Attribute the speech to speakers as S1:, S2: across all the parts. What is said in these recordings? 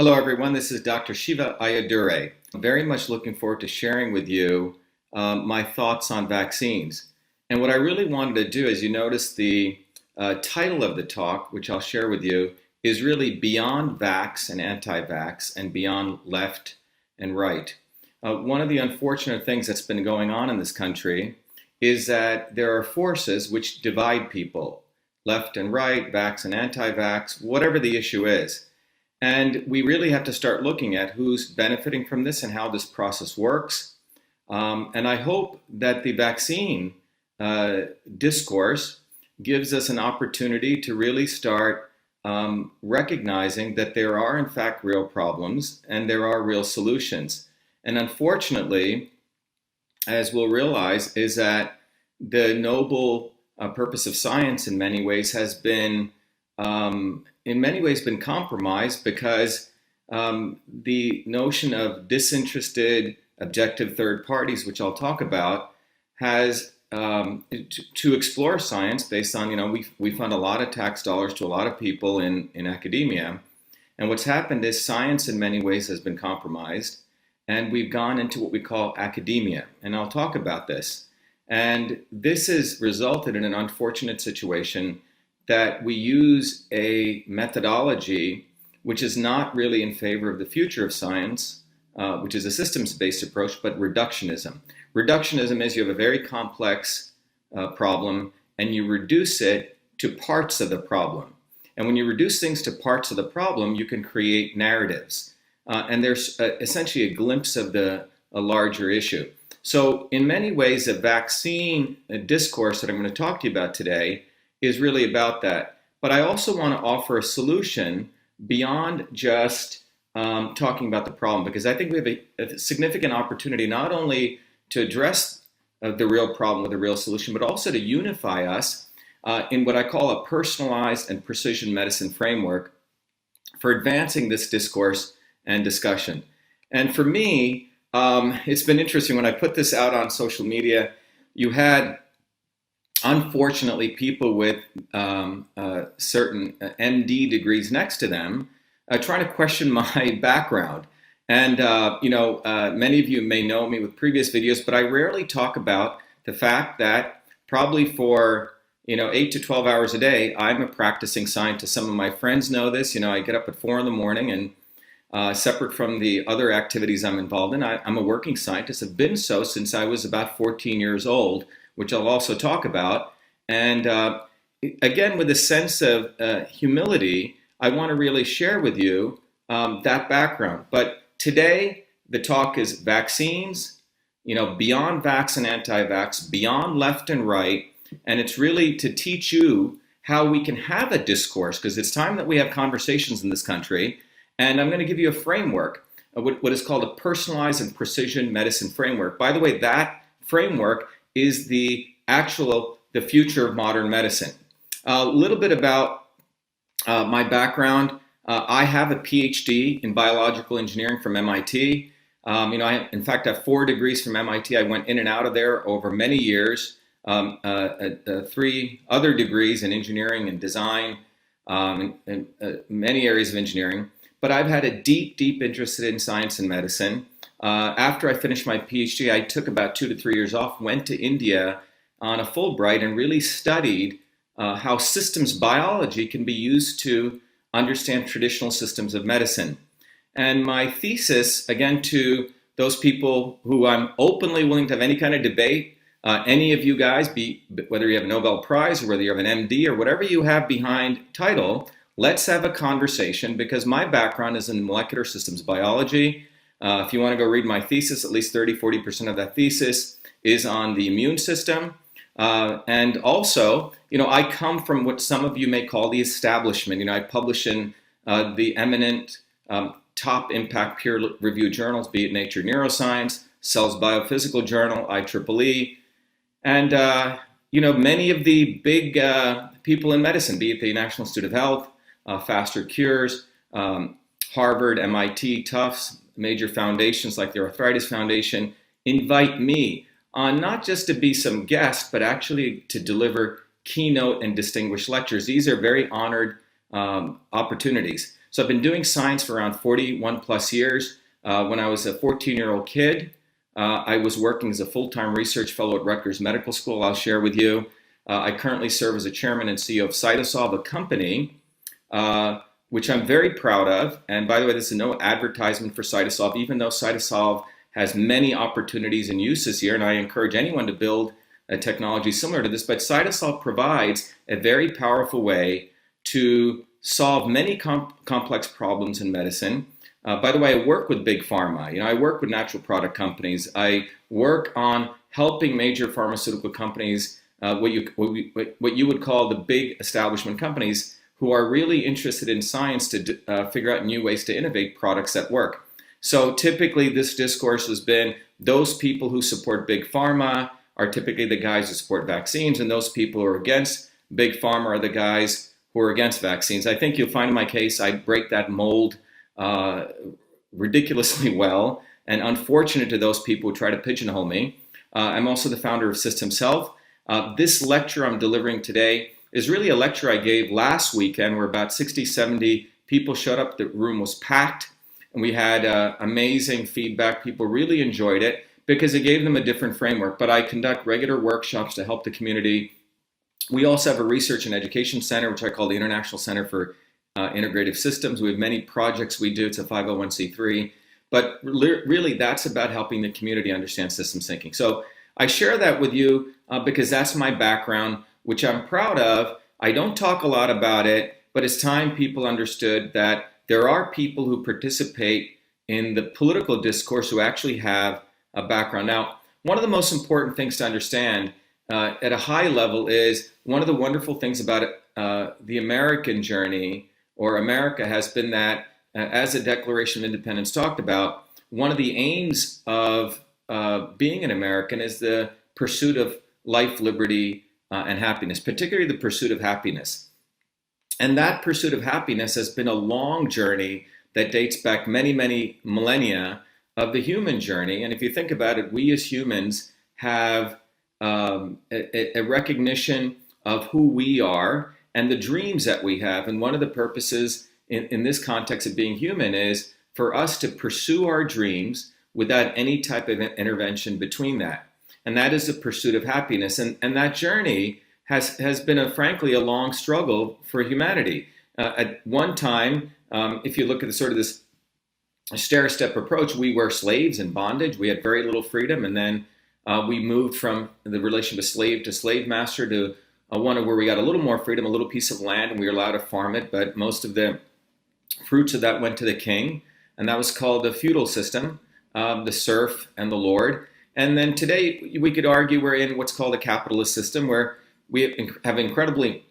S1: Hello, everyone. This is Dr.SHIVA Ayadure. I'm very much looking forward to sharing with you my thoughts on vaccines. And what I really wanted to do, as you notice, the title of the talk, which I'll share with you, is really Beyond Vax and Anti-Vax and Beyond Left and Right. One of the unfortunate things that's been going on in this country is that there are forces which divide people, left and right, vax and anti-vax, whatever the issue is. And we really have to start looking at who's benefiting from this and how this process works. And I hope that the vaccine discourse gives us an opportunity to really start recognizing that there are, in fact, real problems and there are real solutions. And unfortunately, as we'll realize, is that the noble purpose of science in many ways has been compromised because the notion of disinterested, objective third parties, which I'll talk about, has to explore science based on, we fund a lot of tax dollars to a lot of people in academia. And what's happened is science in many ways has been compromised, and we've gone into what we call academia. And I'll talk about this. And this has resulted in an unfortunate situation that we use a methodology which is not really in favor of the future of science, which is a systems-based approach, but reductionism. Reductionism is you have a very complex problem and you reduce it to parts of the problem. And when you reduce things to parts of the problem, you can create narratives. And there's essentially a glimpse of a larger issue. So in many ways, the vaccine discourse that I'm going to talk to you about today is really about that. But I also want to offer a solution beyond just talking about the problem, because I think we have a significant opportunity not only to address the real problem with a real solution, but also to unify us in what I call a personalized and precision medicine framework for advancing this discourse and discussion. And for me, it's been interesting when I put this out on social media. You had, unfortunately, people with certain MD degrees next to them trying to question my background. And many of you may know me with previous videos, but I rarely talk about the fact that probably for 8 to 12 hours a day, I'm a practicing scientist. Some of my friends know this. I get up at 4 in the morning and separate from the other activities I'm involved in, I'm a working scientist. I've been so since I was about 14 years old, which I'll also talk about. And again, with a sense of humility, I want to really share with you that background. But today, the talk is vaccines, beyond vax and anti-vax, beyond left and right. And it's really to teach you how we can have a discourse, because it's time that we have conversations in this country. And I'm going to give you a framework, what is called a personalized and precision medicine framework. By the way, that framework is the future of modern medicine. A little bit about my background. I have a PhD in biological engineering from MIT. I, in fact, have 4 degrees from MIT. I went in and out of there over many years. 3 other degrees in engineering and design, and many areas of engineering. But I've had a deep, deep interest in science and medicine. After I finished my PhD, I took about 2 to 3 years off, went to India on a Fulbright, and really studied how systems biology can be used to understand traditional systems of medicine. And my thesis, again, to those people who I'm openly willing to have any kind of debate, any of you guys, whether you have a Nobel Prize or whether you have an MD or whatever you have behind title, let's have a conversation, because my background is in molecular systems biology. If you want to go read my thesis, at least 30–40% of that thesis is on the immune system. And also, I come from what some of you may call the establishment. I publish in the eminent top impact peer-reviewed journals, be it Nature Neuroscience, Cell's Biophysical Journal, IEEE. And, many of the big people in medicine, be it the National Institute of Health, Faster Cures, Harvard, MIT, Tufts, major foundations like the Arthritis Foundation, invite me on not just to be some guest, but actually to deliver keynote and distinguished lectures. These are very honored opportunities. So I've been doing science for around 41 plus years. When I was a 14-year-old kid, I was working as a full-time research fellow at Rutgers Medical School. I'll share with you. I currently serve as a chairman and CEO of Cytosolve, a company which I'm very proud of. And by the way, this is no advertisement for Cytosolve, even though Cytosolve has many opportunities and uses here, and I encourage anyone to build a technology similar to this. But Cytosolve provides a very powerful way to solve many complex problems in medicine. By the way, I work with big pharma. I work with natural product companies. I work on helping major pharmaceutical companies, what you would call the big establishment companies, who are really interested in science to figure out new ways to innovate products that work. So typically, this discourse has been those people who support big pharma are typically the guys who support vaccines, and those people who are against big pharma are the guys who are against vaccines. I think you'll find in my case I break that mold ridiculously well, and unfortunate to those people who try to pigeonhole me. I'm also the founder of Systems Health. This lecture I'm delivering today is really a lecture I gave last weekend where about 60, 70 people showed up. The room was packed, and we had amazing feedback. People really enjoyed it because it gave them a different framework. But I conduct regular workshops to help the community. We also have a research and education center, which I call the International Center for Integrative Systems. We have many projects we do. It's a 501c3. But really, that's about helping the community understand systems thinking. So I share that with you because that's my background, which I'm proud of. I don't talk a lot about it, but it's time people understood that there are people who participate in the political discourse who actually have a background. Now, one of the most important things to understand at a high level is one of the wonderful things about the American journey, or America, has been that, as the Declaration of Independence talked about, one of the aims of being an American is the pursuit of life, liberty, and happiness, particularly the pursuit of happiness. And that pursuit of happiness has been a long journey that dates back many, many millennia of the human journey. And if you think about it, we as humans have a recognition of who we are and the dreams that we have. And one of the purposes in this context of being human is for us to pursue our dreams without any type of intervention between that. And that is the pursuit of happiness. And that journey has been, frankly, a long struggle for humanity. At one time, if you look at this stair-step approach, we were slaves in bondage. We had very little freedom. And then we moved from the relation of slave to slave master to one where we got a little more freedom, a little piece of land, and we were allowed to farm it. But most of the fruits of that went to the king. And that was called the feudal system, the serf and the lord. And then today, we could argue we're in what's called a capitalist system where we have incredibly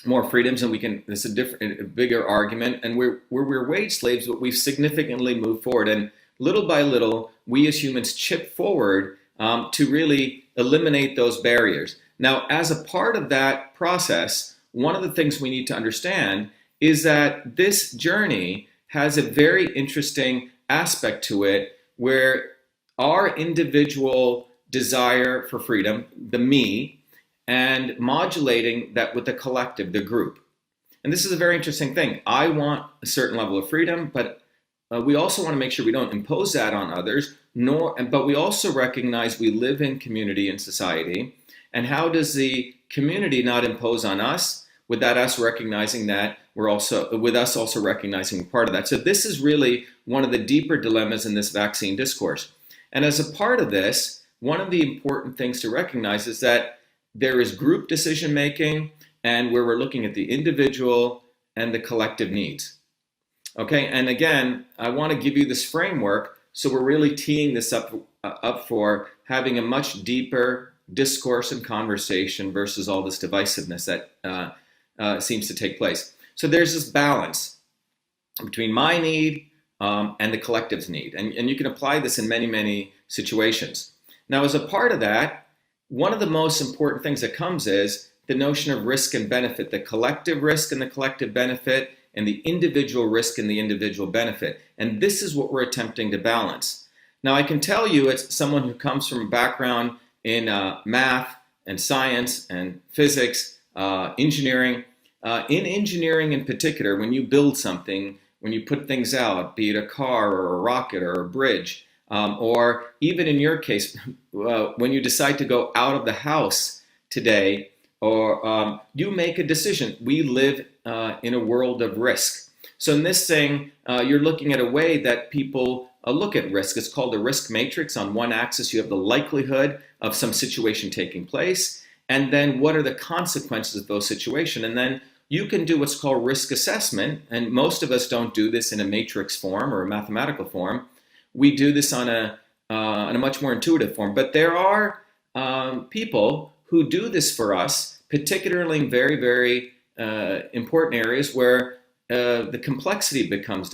S1: more freedoms, and we can, this is a bigger argument, and we're wage slaves, but we've significantly moved forward. And little by little, we as humans chip forward to really eliminate those barriers. Now, as a part of that process, one of the things we need to understand is that this journey has a very interesting aspect to it where our individual desire for freedom, the me, and modulating that with the collective, the group. And this is a very interesting thing. I want a certain level of freedom, but we also want to make sure we don't impose that on others, but we also recognize we live in community and society. And how does the community not impose on us without us recognizing that with us also recognizing part of that? So this is really one of the deeper dilemmas in this vaccine discourse. And as a part of this, one of the important things to recognize is that there is group decision making, and where we're looking at the individual and the collective needs. Okay, and again, I want to give you this framework so we're really teeing this up for having a much deeper discourse and conversation versus all this divisiveness that seems to take place. So there's this balance between my need and the collective's need. And you can apply this in many, many situations. Now, as a part of that, one of the most important things that comes is the notion of risk and benefit, the collective risk and the collective benefit, and the individual risk and the individual benefit. And this is what we're attempting to balance. Now, I can tell you, it's someone who comes from a background in math and science and physics, engineering. In engineering in particular, when you build something, when you put things out, be it a car or a rocket or a bridge, or even in your case, when you decide to go out of the house today, or you make a decision. We live in a world of risk. So in this thing, you're looking at a way that people look at risk. It's called a risk matrix. On one axis, you have the likelihood of some situation taking place, and then what are the consequences of those situations. And then you can do what's called risk assessment, and most of us don't do this in a matrix form or a mathematical form. We do this on a much more intuitive form. But there are people who do this for us, particularly in very, very important areas where the complexity becomes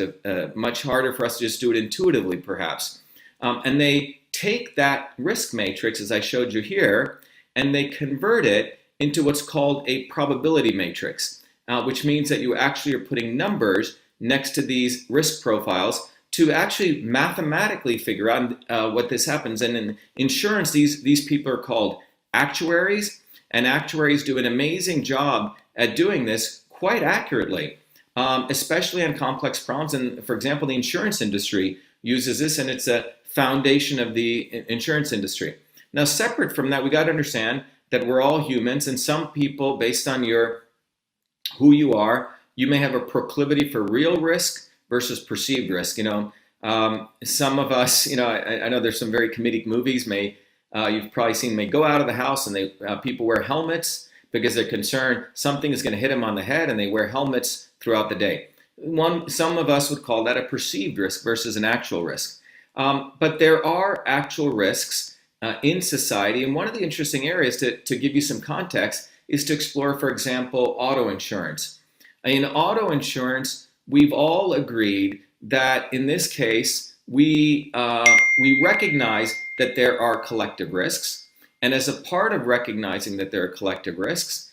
S1: much harder for us to just do it intuitively, perhaps. And they take that risk matrix, as I showed you here, and they convert it into what's called a probability matrix, which means that you actually are putting numbers next to these risk profiles to actually mathematically figure out what this happens. And in insurance, these people are called actuaries, and actuaries do an amazing job at doing this quite accurately, especially on complex problems. And for example, the insurance industry uses this, and it's a foundation of the insurance industry. Now, separate from that, we got to understand that we're all humans, and some people, based on who you are, you may have a proclivity for real risk versus perceived risk. Some of us, I know there's some very comedic movies. You've probably seen may go out of the house, and people wear helmets because they're concerned something is going to hit them on the head, and they wear helmets throughout the day. Some of us would call that a perceived risk versus an actual risk. But there are actual risks in society, and one of the interesting areas to give you some context is to explore, for example, auto insurance. In auto insurance, we've all agreed that in this case, we recognize that there are collective risks. And as a part of recognizing that there are collective risks,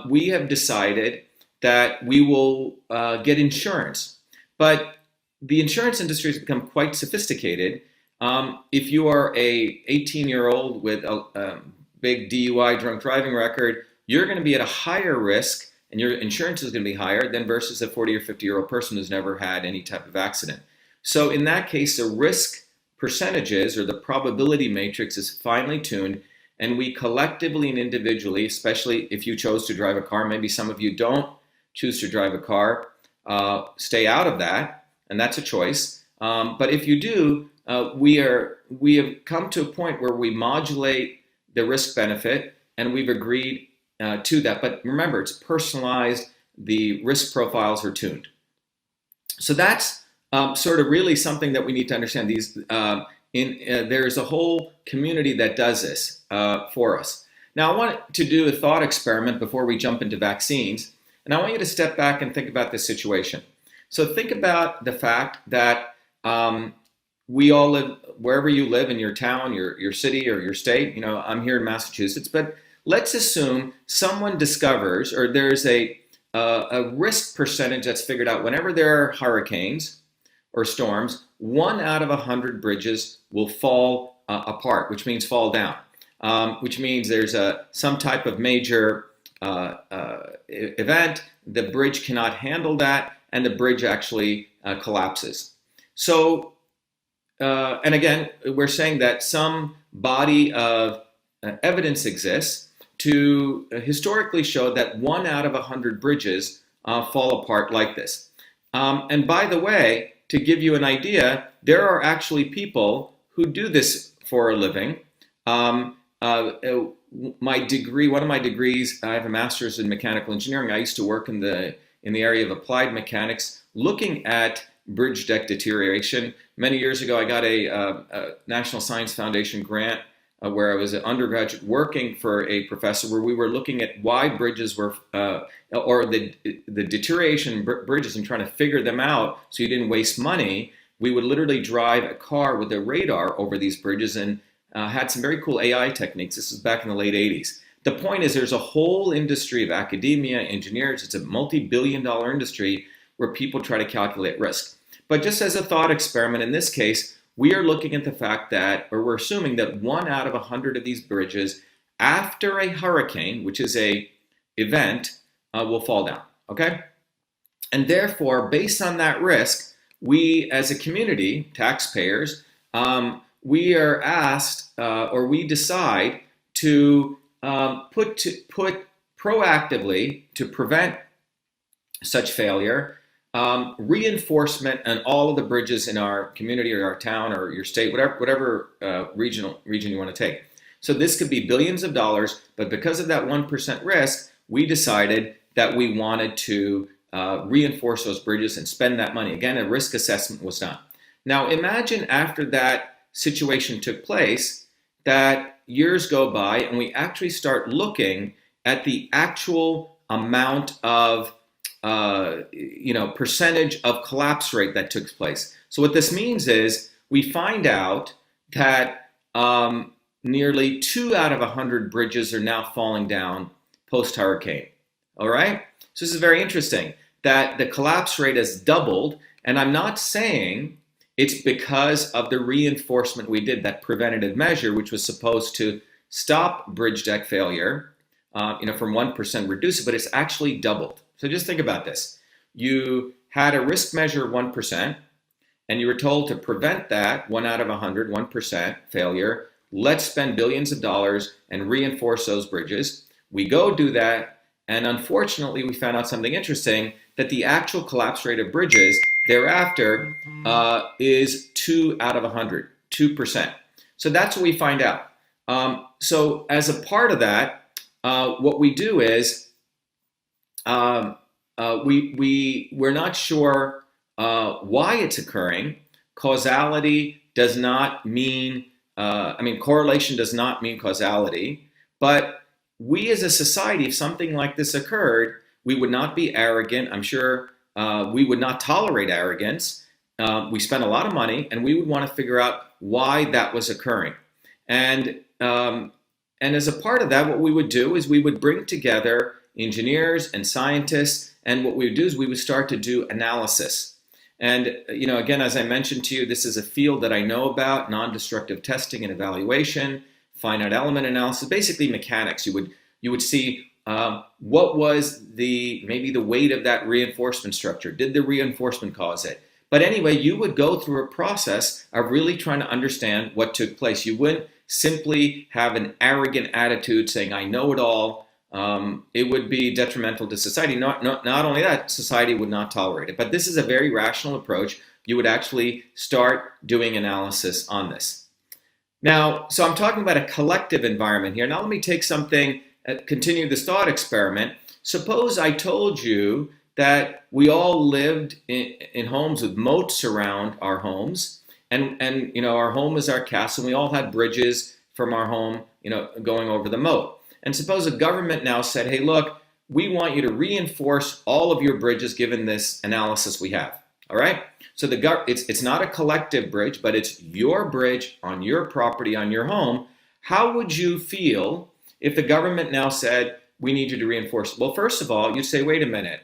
S1: we have decided that we will get insurance. But the insurance industry has become quite sophisticated. If you are a 18-year-old with a big DUI drunk driving record, you're going to be at a higher risk, and your insurance is going to be higher than versus a 40 or 50-year-old person who's never had any type of accident. So in that case, the risk percentages, or the probability matrix, is finely tuned, and we collectively and individually, especially if you chose to drive a car, maybe some of you don't choose to drive a car, stay out of that, and that's a choice. But if you do, we have come to a point where we modulate the risk benefit, and we've agreed to that. But remember, it's personalized. The risk profiles are tuned. So that's sort of really something that we need to understand. There's a whole community that does this for us. Now, I want to do a thought experiment before we jump into vaccines, and I want you to step back and think about this situation. So think about the fact that we all live wherever you live, in your town, your city, or your state. I'm here in Massachusetts, but let's assume someone discovers, or there's a risk percentage that's figured out whenever there are hurricanes or storms, 1 out of 100 bridges will fall apart, which means fall down, which means there's some type of major event. The bridge cannot handle that, and the bridge actually collapses. So, and again, we're saying that some body of evidence exists to historically show that 1 out of 100 bridges fall apart like this. And by the way, to give you an idea, there are actually people who do this for a living. My degree, one of my degrees, I have a master's in mechanical engineering. I used to work in the area of applied mechanics, looking at bridge deck deterioration. Many years ago, I got a National Science Foundation grant where I was an undergraduate working for a professor, where we were looking at why bridges were, or the deterioration in bridges, and trying to figure them out so you didn't waste money. We would literally drive a car with a radar over these bridges, and had some very cool AI techniques. This was back in the late 80s. The point is, there's a whole industry of academia, engineers. It's a multi-billion-dollar industry where people try to calculate risk. But just as a thought experiment, in this case, we are looking at the fact that, or we're assuming that 1 out of 100 of these bridges, after a hurricane, which is a event, will fall down, okay? And therefore, based on that risk, we as a community, taxpayers, we are asked or we decide to put proactively to prevent such failure, reinforcement on all of the bridges in our community or our town or your state, whatever region you want to take. So this could be billions of dollars, but because of that 1% risk, we decided that we wanted to reinforce those bridges and spend that money. Again, a risk assessment was done. Now imagine after that situation took place that years go by and we actually start looking at the actual amount of percentage of collapse rate that took place. So what this means is we find out that nearly 2 out of 100 bridges are now falling down post-hurricane. All right? So this is very interesting that the collapse rate has doubled, and I'm not saying it's because of the reinforcement we did, that preventative measure, which was supposed to stop bridge deck failure, from 1% reduce it, but it's actually doubled. So just think about this. You had a risk measure of 1%, and you were told to prevent that 1 out of 100, 1% failure. Let's spend billions of dollars and reinforce those bridges. We go do that, and unfortunately, we found out something interesting, that the actual collapse rate of bridges thereafter is 2 out of 100, 2%. So that's what we find out. So as a part of that, what we do is we're not sure why it's occurring. Causality does not mean, correlation does not mean causality, but we as a society, if something like this occurred, we would not be arrogant. I'm sure we would not tolerate arrogance. We spent a lot of money, and we would want to figure out why that was occurring. And as a part of that, what we would do is we would bring together engineers and scientists, and what we would do is we would start to do analysis. And again, as I mentioned to you, this is a field that I know about: non-destructive testing and evaluation, finite element analysis, basically mechanics. You would see what was maybe the weight of that reinforcement structure. Did the reinforcement cause it? But anyway, you would go through a process of really trying to understand what took place. You wouldn't simply have an arrogant attitude saying, I know it all. It would be detrimental to society. Not only that, society would not tolerate it. But this is a very rational approach. You would actually start doing analysis on this. Now, so I'm talking about a collective environment here. Now let me take something, continue this thought experiment. Suppose I told you that we all lived in homes with moats around our homes, and our home is our castle, and we all had bridges from our home, going over the moat. And suppose a government now said, hey, look, we want you to reinforce all of your bridges given this analysis we have. All right? So it's not a collective bridge, but it's your bridge on your property, on your home. How would you feel if the government now said, we need you to reinforce? Well, first of all, you'd say, wait a minute.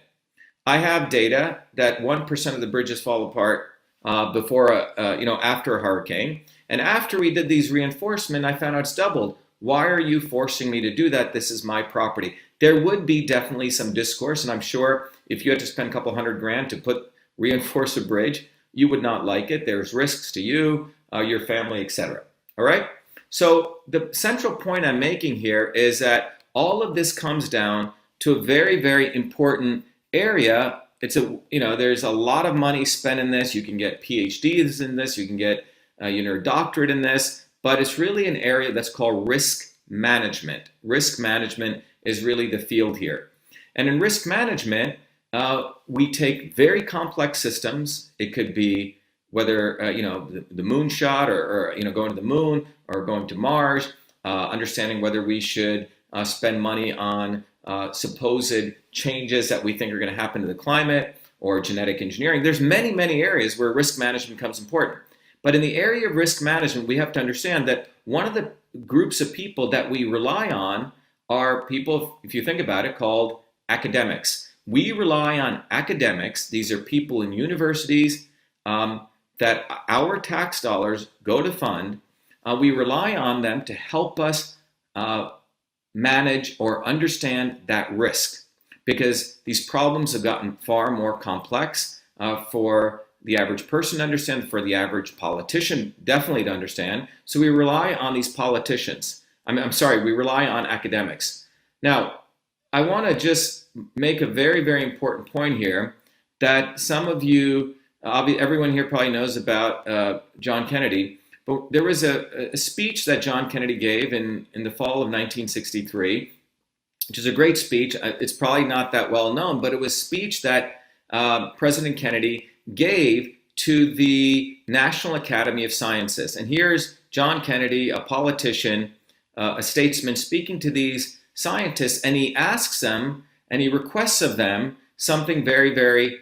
S1: I have data that 1% of the bridges fall apart after a hurricane. And after we did these reinforcement, I found out it's doubled. Why are you forcing me to do that? This is my property. There would be definitely some discourse, and I'm sure if you had to spend a couple $100,000 to reinforce a bridge, you would not like it. There's risks to you, your family, etc. All right? So the central point I'm making here is that all of this comes down to a very, very important area. There's a lot of money spent in this. You can get PhDs in this. You can get a doctorate in this. But it's really an area that's called risk management. Risk management is really the field here. And in risk management, we take very complex systems. It could be whether the moonshot or going to the moon or going to Mars, understanding whether we should spend money on supposed changes that we think are going to happen to the climate or genetic engineering. There's many, many areas where risk management becomes important. But in the area of risk management, we have to understand that one of the groups of people that we rely on are people, if you think about it, called academics. We rely on academics. These are people in universities that our tax dollars go to fund. We rely on them to help us manage or understand that risk. because these problems have gotten far more complex for the average person to understand, for the average politician definitely to understand. So we rely on these politicians. I'm sorry, we rely on academics. Now, I want to just make a very, very important point here that some of you, everyone here probably knows about John Kennedy, but there was a speech that John Kennedy gave in the fall of 1963, which is a great speech. It's probably not that well known, but it was a speech that President Kennedy gave to the National Academy of Sciences. And here's John Kennedy, a politician, a statesman, speaking to these scientists, and he asks them and he requests of them something very, very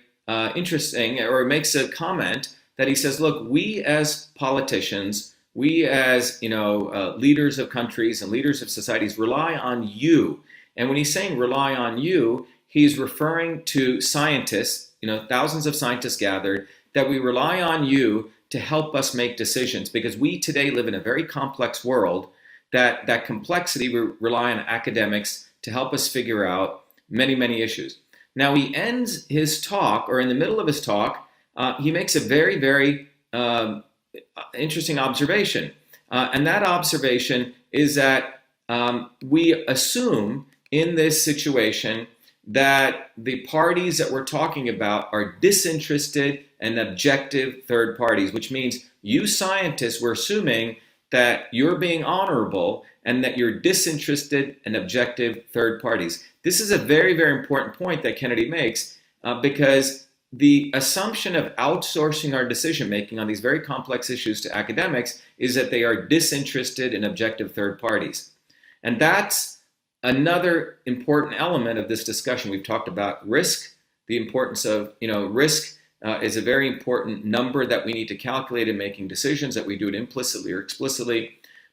S1: interesting, or makes a comment that he says, look, we as politicians, we as leaders of countries and leaders of societies rely on you. And when he's saying rely on you, he's referring to scientists, thousands of scientists gathered, that we rely on you to help us make decisions, because we today live in a very complex world. That complexity, we rely on academics to help us figure out many, many issues. Now he ends his talk, or in the middle of his talk, he makes a very, very interesting observation. And that observation is that we assume in this situation that the parties that we're talking about are disinterested and objective third parties, which means you scientists, we're assuming that you're being honorable and that you're disinterested and objective third parties. This is a very, very important point that Kennedy makes because the assumption of outsourcing our decision making on these very complex issues to academics is that they are disinterested and objective third parties. And that's another important element of this discussion. We've talked about risk, the importance of, risk is a very important number that we need to calculate in making decisions, that we do it implicitly or explicitly.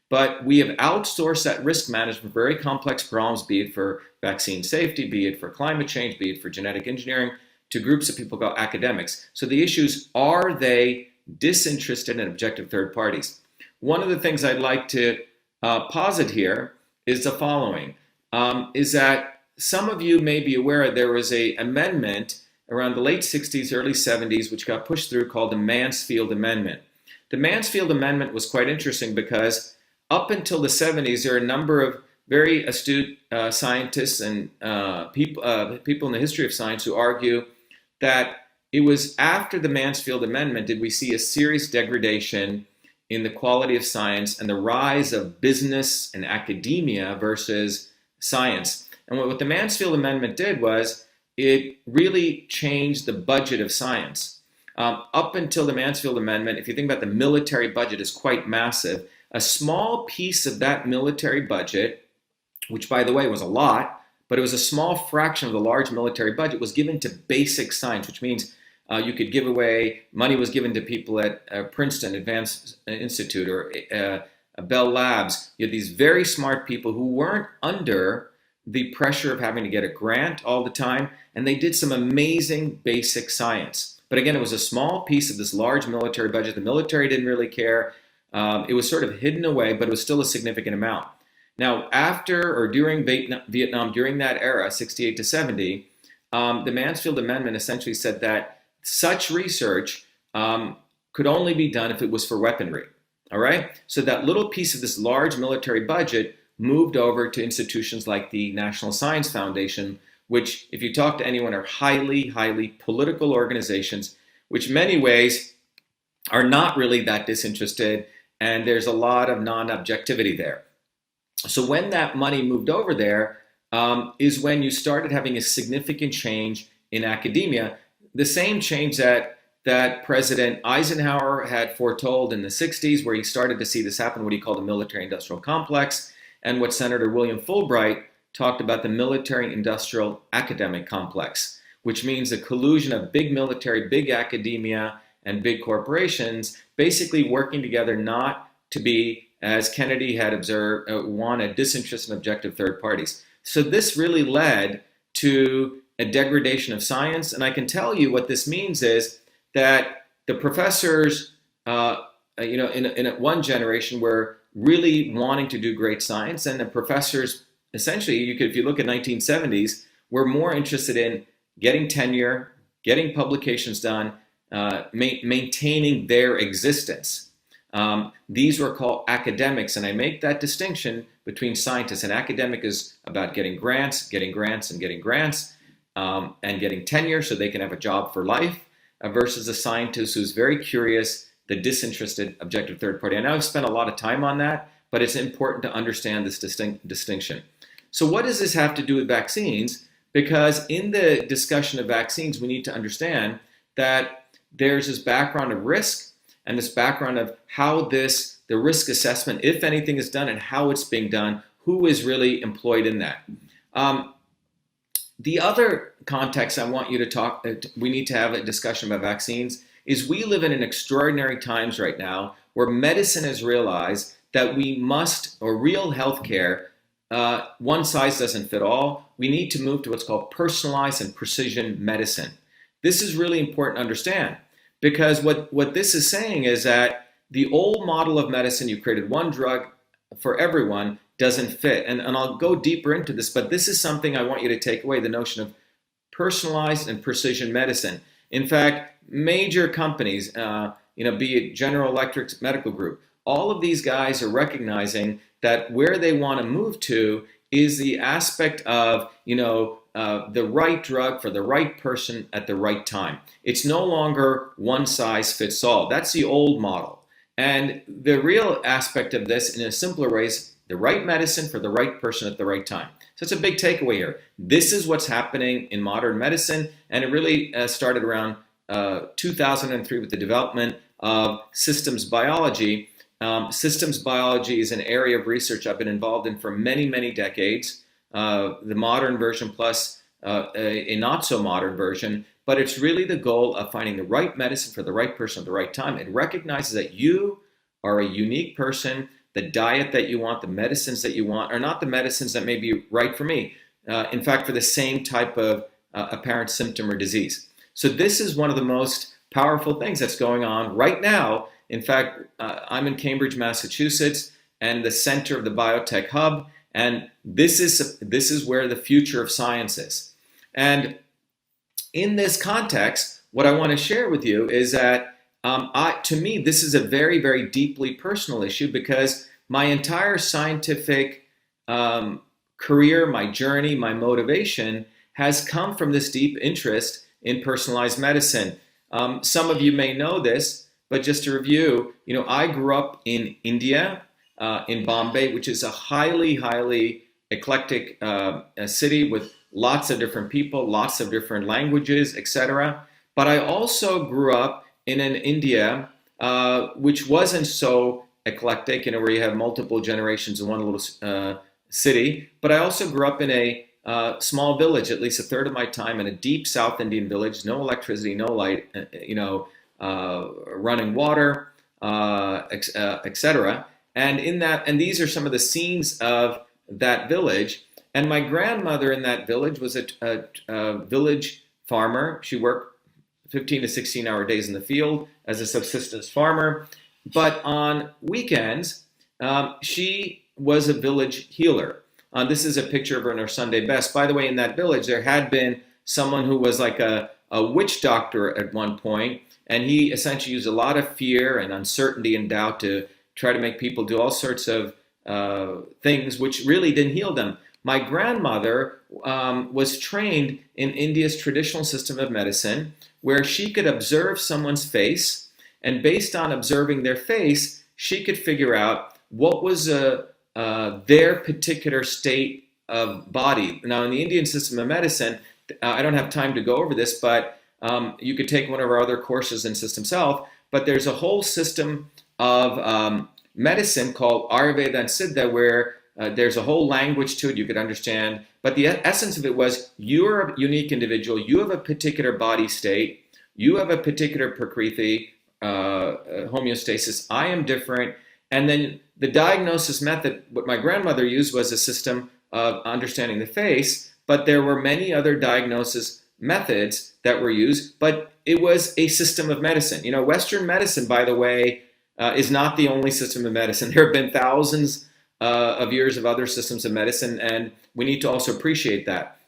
S1: But we have outsourced that risk management for very complex problems, be it for vaccine safety, be it for climate change, be it for genetic engineering, to groups of people called academics. So the issues, are they disinterested and objective third parties? One of the things I'd like to posit here is the following, is that some of you may be aware there was an amendment around the late 60s, early 70s, which got pushed through, called the Mansfield Amendment. The Mansfield Amendment was quite interesting because up until the 70s, there are a number of very astute scientists and people in the history of science who argue that it was after the Mansfield Amendment did we see a serious degradation in the quality of science and the rise of business and academia versus science. And what the Mansfield Amendment did was it really changed the budget of science. Up until the Mansfield Amendment, if you think about the military budget is quite massive, a small piece of that military budget, which by the way was a lot, but it was a small fraction of the large military budget, was given to basic science, which means you could give away, money was given to people at Princeton Advanced Institute or Bell Labs. You had these very smart people who weren't under the pressure of having to get a grant all the time, and they did some amazing basic science. But again, it was a small piece of this large military budget. The military didn't really care. It was sort of hidden away, but it was still a significant amount. Now, after or during Vietnam, during that era, 68 to 70, the Mansfield Amendment essentially said that such research could only be done if it was for weaponry. All right? So that little piece of this large military budget moved over to institutions like the National Science Foundation, which, if you talk to anyone, are highly, highly political organizations, which in many ways are not really that disinterested, and there's a lot of non-objectivity there. So when that money moved over there is when you started having a significant change in academia, the same change that President Eisenhower had foretold in the 60s, where he started to see this happen, what he called the military-industrial complex, and what Senator William Fulbright talked about, the military-industrial academic complex, which means a collusion of big military, big academia, and big corporations basically working together not to be, as Kennedy had observed, wanted disinterested and objective third parties. So this really led to a degradation of science. And I can tell you what this means is that the professors, in one generation were really wanting to do great science, and the professors, essentially, if you look at 1970s, We're more interested in getting tenure, getting publications done, maintaining their existence. These were called academics, and I make that distinction between scientists. An academic is about getting grants, and getting grants, and getting tenure so they can have a job for life, versus a scientist who's very curious, the disinterested, objective third party. I know I've spent a lot of time on that, but it's important to understand this distinction. So what does this have to do with vaccines? Because in the discussion of vaccines, we need to understand that there's this background of risk and this background of how the risk assessment, if anything, is done and how it's being done, who is really employed in that. The other context I want you to we need to have a discussion about vaccines is we live in an extraordinary times right now where medicine has realized that we must, or real healthcare, one size doesn't fit all. We need to move to what's called personalized and precision medicine. This is really important to understand because what this is saying is that the old model of medicine, you created one drug for everyone, doesn't fit. And I'll go deeper into this, but this is something I want you to take away, the notion of personalized and precision medicine. In fact, major companies, be it General Electric's medical group, all of these guys are recognizing that where they want to move to is the aspect of, the right drug for the right person at the right time. It's no longer one size fits all. That's the old model. And the real aspect of this, in a simpler way, is the right medicine for the right person at the right time. So it's a big takeaway here. This is what's happening in modern medicine, and it really started around 2003 with the development of systems biology. Systems biology is an area of research I've been involved in for many, many decades. The modern version plus a not so modern version, but it's really the goal of finding the right medicine for the right person at the right time. It recognizes that you are a unique person. The diet that you want, the medicines that you want, are not the medicines that may be right for me. In fact, for the same type of apparent symptom or disease. So this is one of the most powerful things that's going on right now. In fact, I'm in Cambridge, Massachusetts, and the center of the biotech hub, and this is where the future of science is. And in this context, what I want to share with you is that to me, this is a very, very deeply personal issue because my entire scientific career, my journey, my motivation has come from this deep interest in personalized medicine. Some of you may know this, but just to review, I grew up in India, in Bombay, which is a highly, highly eclectic city with lots of different people, lots of different languages, etc. But I also grew up in an India which wasn't so eclectic, where you have multiple generations in one little city. But I also grew up in a small village, at least a third of my time, in a deep South Indian village, no electricity, no light, running water, etc. And these are some of the scenes of that village. And my grandmother in that village was a village farmer. She worked 15 to 16-hour days in the field as a subsistence farmer. But on weekends, she was a village healer. This is a picture of her in her Sunday best. By the way, in that village, there had been someone who was like a witch doctor at one point, and he essentially used a lot of fear and uncertainty and doubt to try to make people do all sorts of things which really didn't heal them. My grandmother was trained in India's traditional system of medicine, where she could observe someone's face, and based on observing their face, she could figure out what was their particular state of body. Now, in the Indian system of medicine, I don't have time to go over this, but you could take one of our other courses in Systems Health, but there's a whole system of medicine called Ayurveda and Siddha where there's a whole language to it you could understand. But the essence of it was you're a unique individual, you have a particular body state, you have a particular prakriti, homeostasis, I am different. And then the diagnosis method, what my grandmother used was a system of understanding the face, but there were many other diagnosis methods that were used, but it was a system of medicine. Western medicine, by the way, is not the only system of medicine. There have been thousands of years of other systems of medicine, and we need to also appreciate that.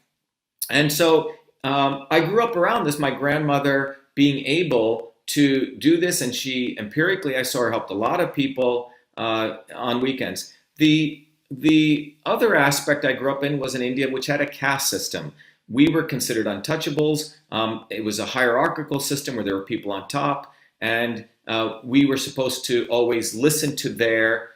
S1: And so I grew up around this, my grandmother being able to do this, and she empirically, I saw her helped a lot of people on weekends. The other aspect I grew up in was in India, which had a caste system. We were considered untouchables. It was a hierarchical system where there were people on top, and we were supposed to always listen to their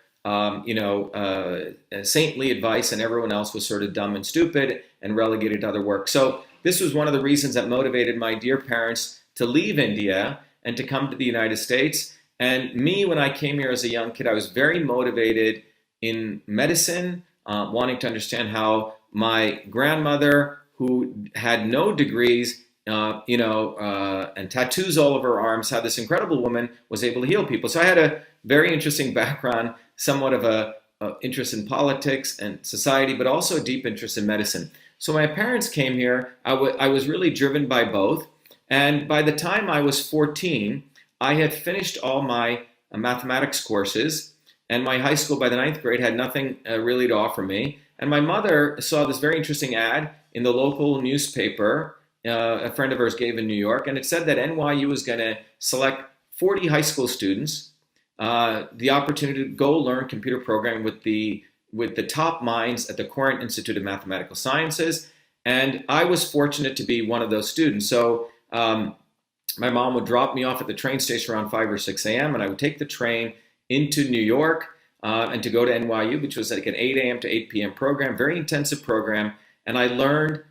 S1: saintly advice, and everyone else was sort of dumb and stupid and relegated to other work. So this was one of the reasons that motivated my dear parents to leave India and to come to the United States. And me, when I came here as a young kid, I was very motivated in medicine, wanting to understand how my grandmother, who had no degrees, and tattoos all over her arms, how this incredible woman was able to heal people. So I had a very interesting background, somewhat of a interest in politics and society, but also a deep interest in medicine. So my parents came here. I was really driven by both. And by the time I was 14, I had finished all my mathematics courses, and my high school by the ninth grade had nothing really to offer me. And my mother saw this very interesting ad in the local newspaper a friend of hers gave in New York, and it said that NYU was going to select 40 high school students the opportunity to go learn computer programming with the top minds at the Courant Institute of Mathematical Sciences. And I was fortunate to be one of those students. So my mom would drop me off at the train station around 5 or 6 a.m., and I would take the train into New York and to go to NYU, which was like an 8 a.m. to 8 p.m. program, very intensive program. And I learned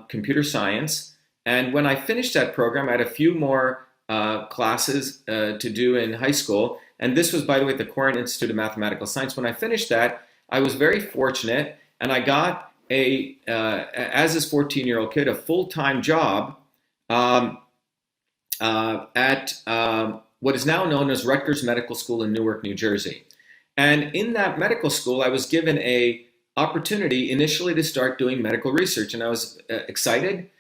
S1: computer science. And when I finished that program, I had a few more classes to do in high school. And this was, by the way, at the Courant Institute of Mathematical Science. When I finished that, I was very fortunate, and I got as this 14-year-old kid, a full-time job at what is now known as Rutgers Medical School in Newark, New Jersey. And in that medical school, I was given a opportunity initially to start doing medical research, and I was excited.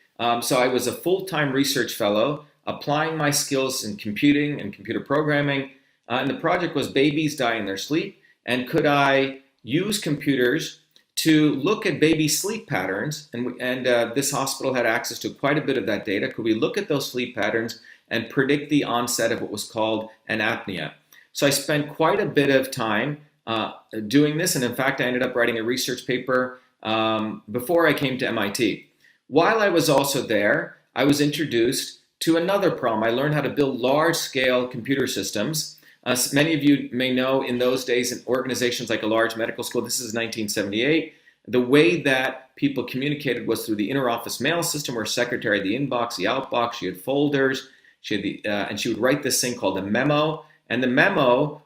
S1: So I was a full-time research fellow, applying my skills in computing and computer programming. And the project was babies die in their sleep, and could I use computers to look at baby sleep patterns? And this hospital had access to quite a bit of that data. Could we look at those sleep patterns and predict the onset of what was called an apnea? So I spent quite a bit of time doing this, and in fact, I ended up writing a research paper before I came to MIT. While I was also there, I was introduced to another problem. I learned how to build large-scale computer systems. Many of you may know, in those days, in organizations like a large medical school, this is 1978, the way that people communicated was through the interoffice mail system, where secretary had the inbox, the outbox, she had folders, and she would write this thing called a memo. And the memo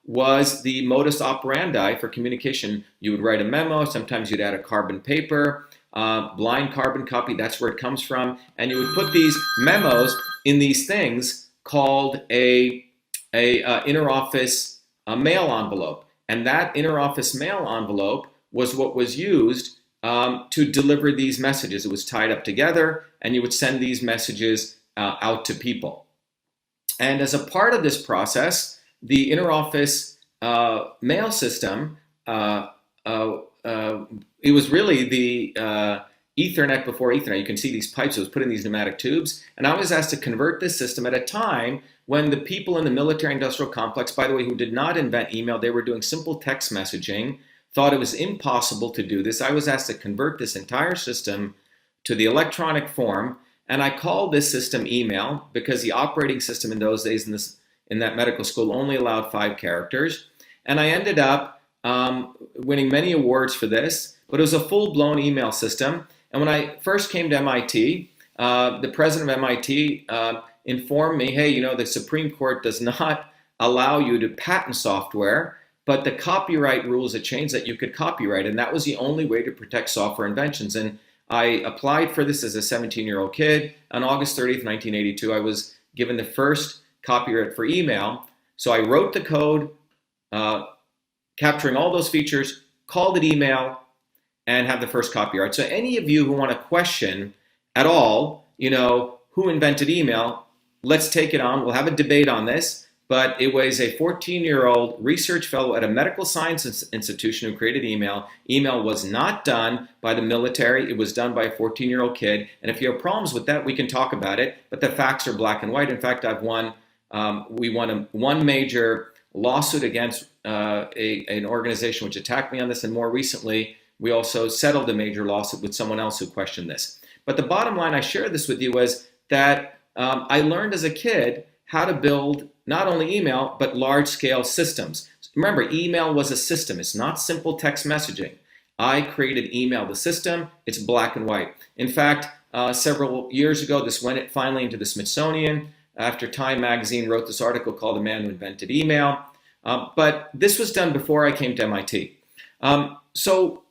S1: was the modus operandi for communication. You would write a memo, sometimes you'd add a carbon paper, blind carbon copy, that's where it comes from, and you would put these memos in these things called a interoffice mail envelope. And that interoffice mail envelope was what was used to deliver these messages. It was tied up together, and you would send these messages out to people. And as a part of this process, the interoffice mail system, it was really the Ethernet before Ethernet. You can see these pipes. It was put in these pneumatic tubes. And I was asked to convert this system at a time when the people in the military-industrial complex, by the way, who did not invent email, they were doing simple text messaging, thought it was impossible to do this. I was asked to convert this entire system to the electronic form. And I called this system email because the operating system in those days in that medical school only allowed 5 characters. And I ended up winning many awards for this, but it was a full-blown email system. And when I first came to MIT, the president of MIT informed me, hey, the Supreme Court does not allow you to patent software, but the copyright rules had changed that you could copyright, and that was the only way to protect software inventions. And I applied for this as a 17-year-old kid. On August 30th, 1982, I was given the first copyright for email. So I wrote the code, capturing all those features, called it email, and have the first copyright. So any of you who want to question at all, who invented email, let's take it on. We'll have a debate on this. but it was a 14-year-old research fellow at a medical science institution who created email. Email was not done by the military. It was done by a 14-year-old kid. And if you have problems with that, we can talk about it. But the facts are black and white. In fact, we won one major lawsuit against an organization which attacked me on this. And more recently, we also settled a major lawsuit with someone else who questioned this. But the bottom line I share this with you was that I learned as a kid how to build not only email, but large-scale systems. Remember, email was a system. It's not simple text messaging. I created email, the system. It's black and white. In fact, several years ago, this went finally into the Smithsonian after Time magazine wrote this article called The Man Who Invented Email. But this was done before I came to MIT. So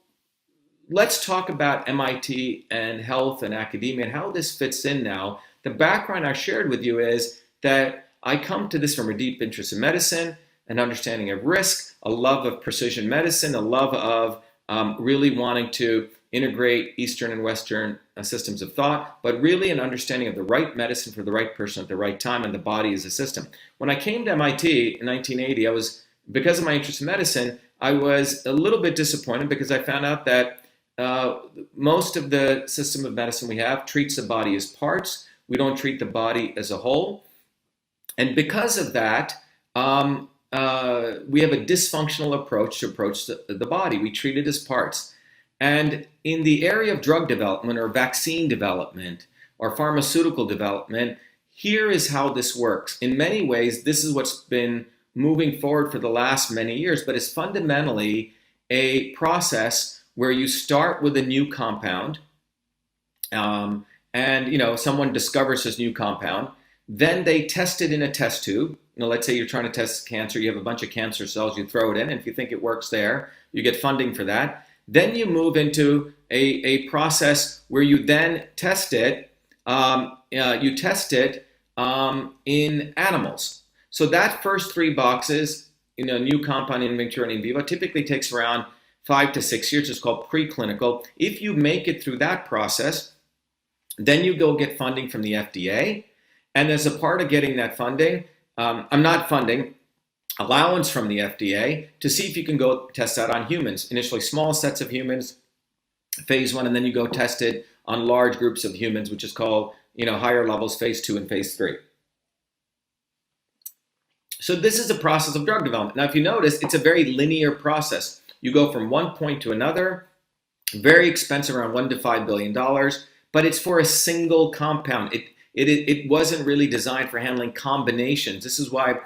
S1: let's talk about MIT and health and academia and how this fits in now. The background I shared with you is that I come to this from a deep interest in medicine, an understanding of risk, a love of precision medicine, a love of really wanting to integrate Eastern and Western systems of thought, but really an understanding of the right medicine for the right person at the right time, and the body as a system. When I came to MIT in 1980, because of my interest in medicine, I was a little bit disappointed because I found out that most of the system of medicine we have treats the body as parts. We don't treat the body as a whole. And because of that, we have a dysfunctional approach to approach the body. We treat it as parts. And in the area of drug development or vaccine development or pharmaceutical development, here is how this works. In many ways, this is what's been moving forward for the last many years, but it's fundamentally a process where you start with a new compound, and someone discovers this new compound. Then they test it in a test tube. Let's say you're trying to test cancer. You have a bunch of cancer cells. You throw it in, and if you think it works there, you get funding for that. Then you move into a process where you then test it. You test it in animals. So that first three boxes, new compound in vitro and in vivo, typically takes around 5 to 6 years. It's called preclinical. If you make it through that process, then you go get funding from the FDA. And as a part of getting that funding, allowance from the FDA to see if you can go test that on humans. Initially small sets of humans, phase 1, and then you go test it on large groups of humans, which is called, higher levels, phase 2 and phase 3. So this is a process of drug development. Now, if you notice, it's a very linear process. You go from one point to another, very expensive, around $1 to $5 billion, but it's for a single compound. It wasn't really designed for handling combinations. This is why,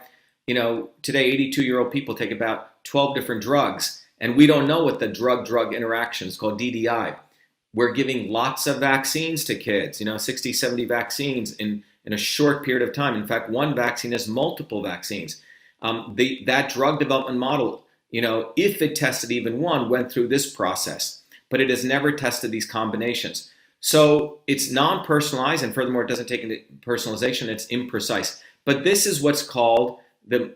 S1: today 82-year-old people take about 12 different drugs, and we don't know what the drug-drug interaction is called DDI. We're giving lots of vaccines to kids, 60, 70 vaccines in a short period of time. In fact, one vaccine has multiple vaccines. That drug development model, if it tested even one, went through this process, but it has never tested these combinations. So it's non-personalized, and furthermore, it doesn't take into personalization. It's imprecise. But this is what's called the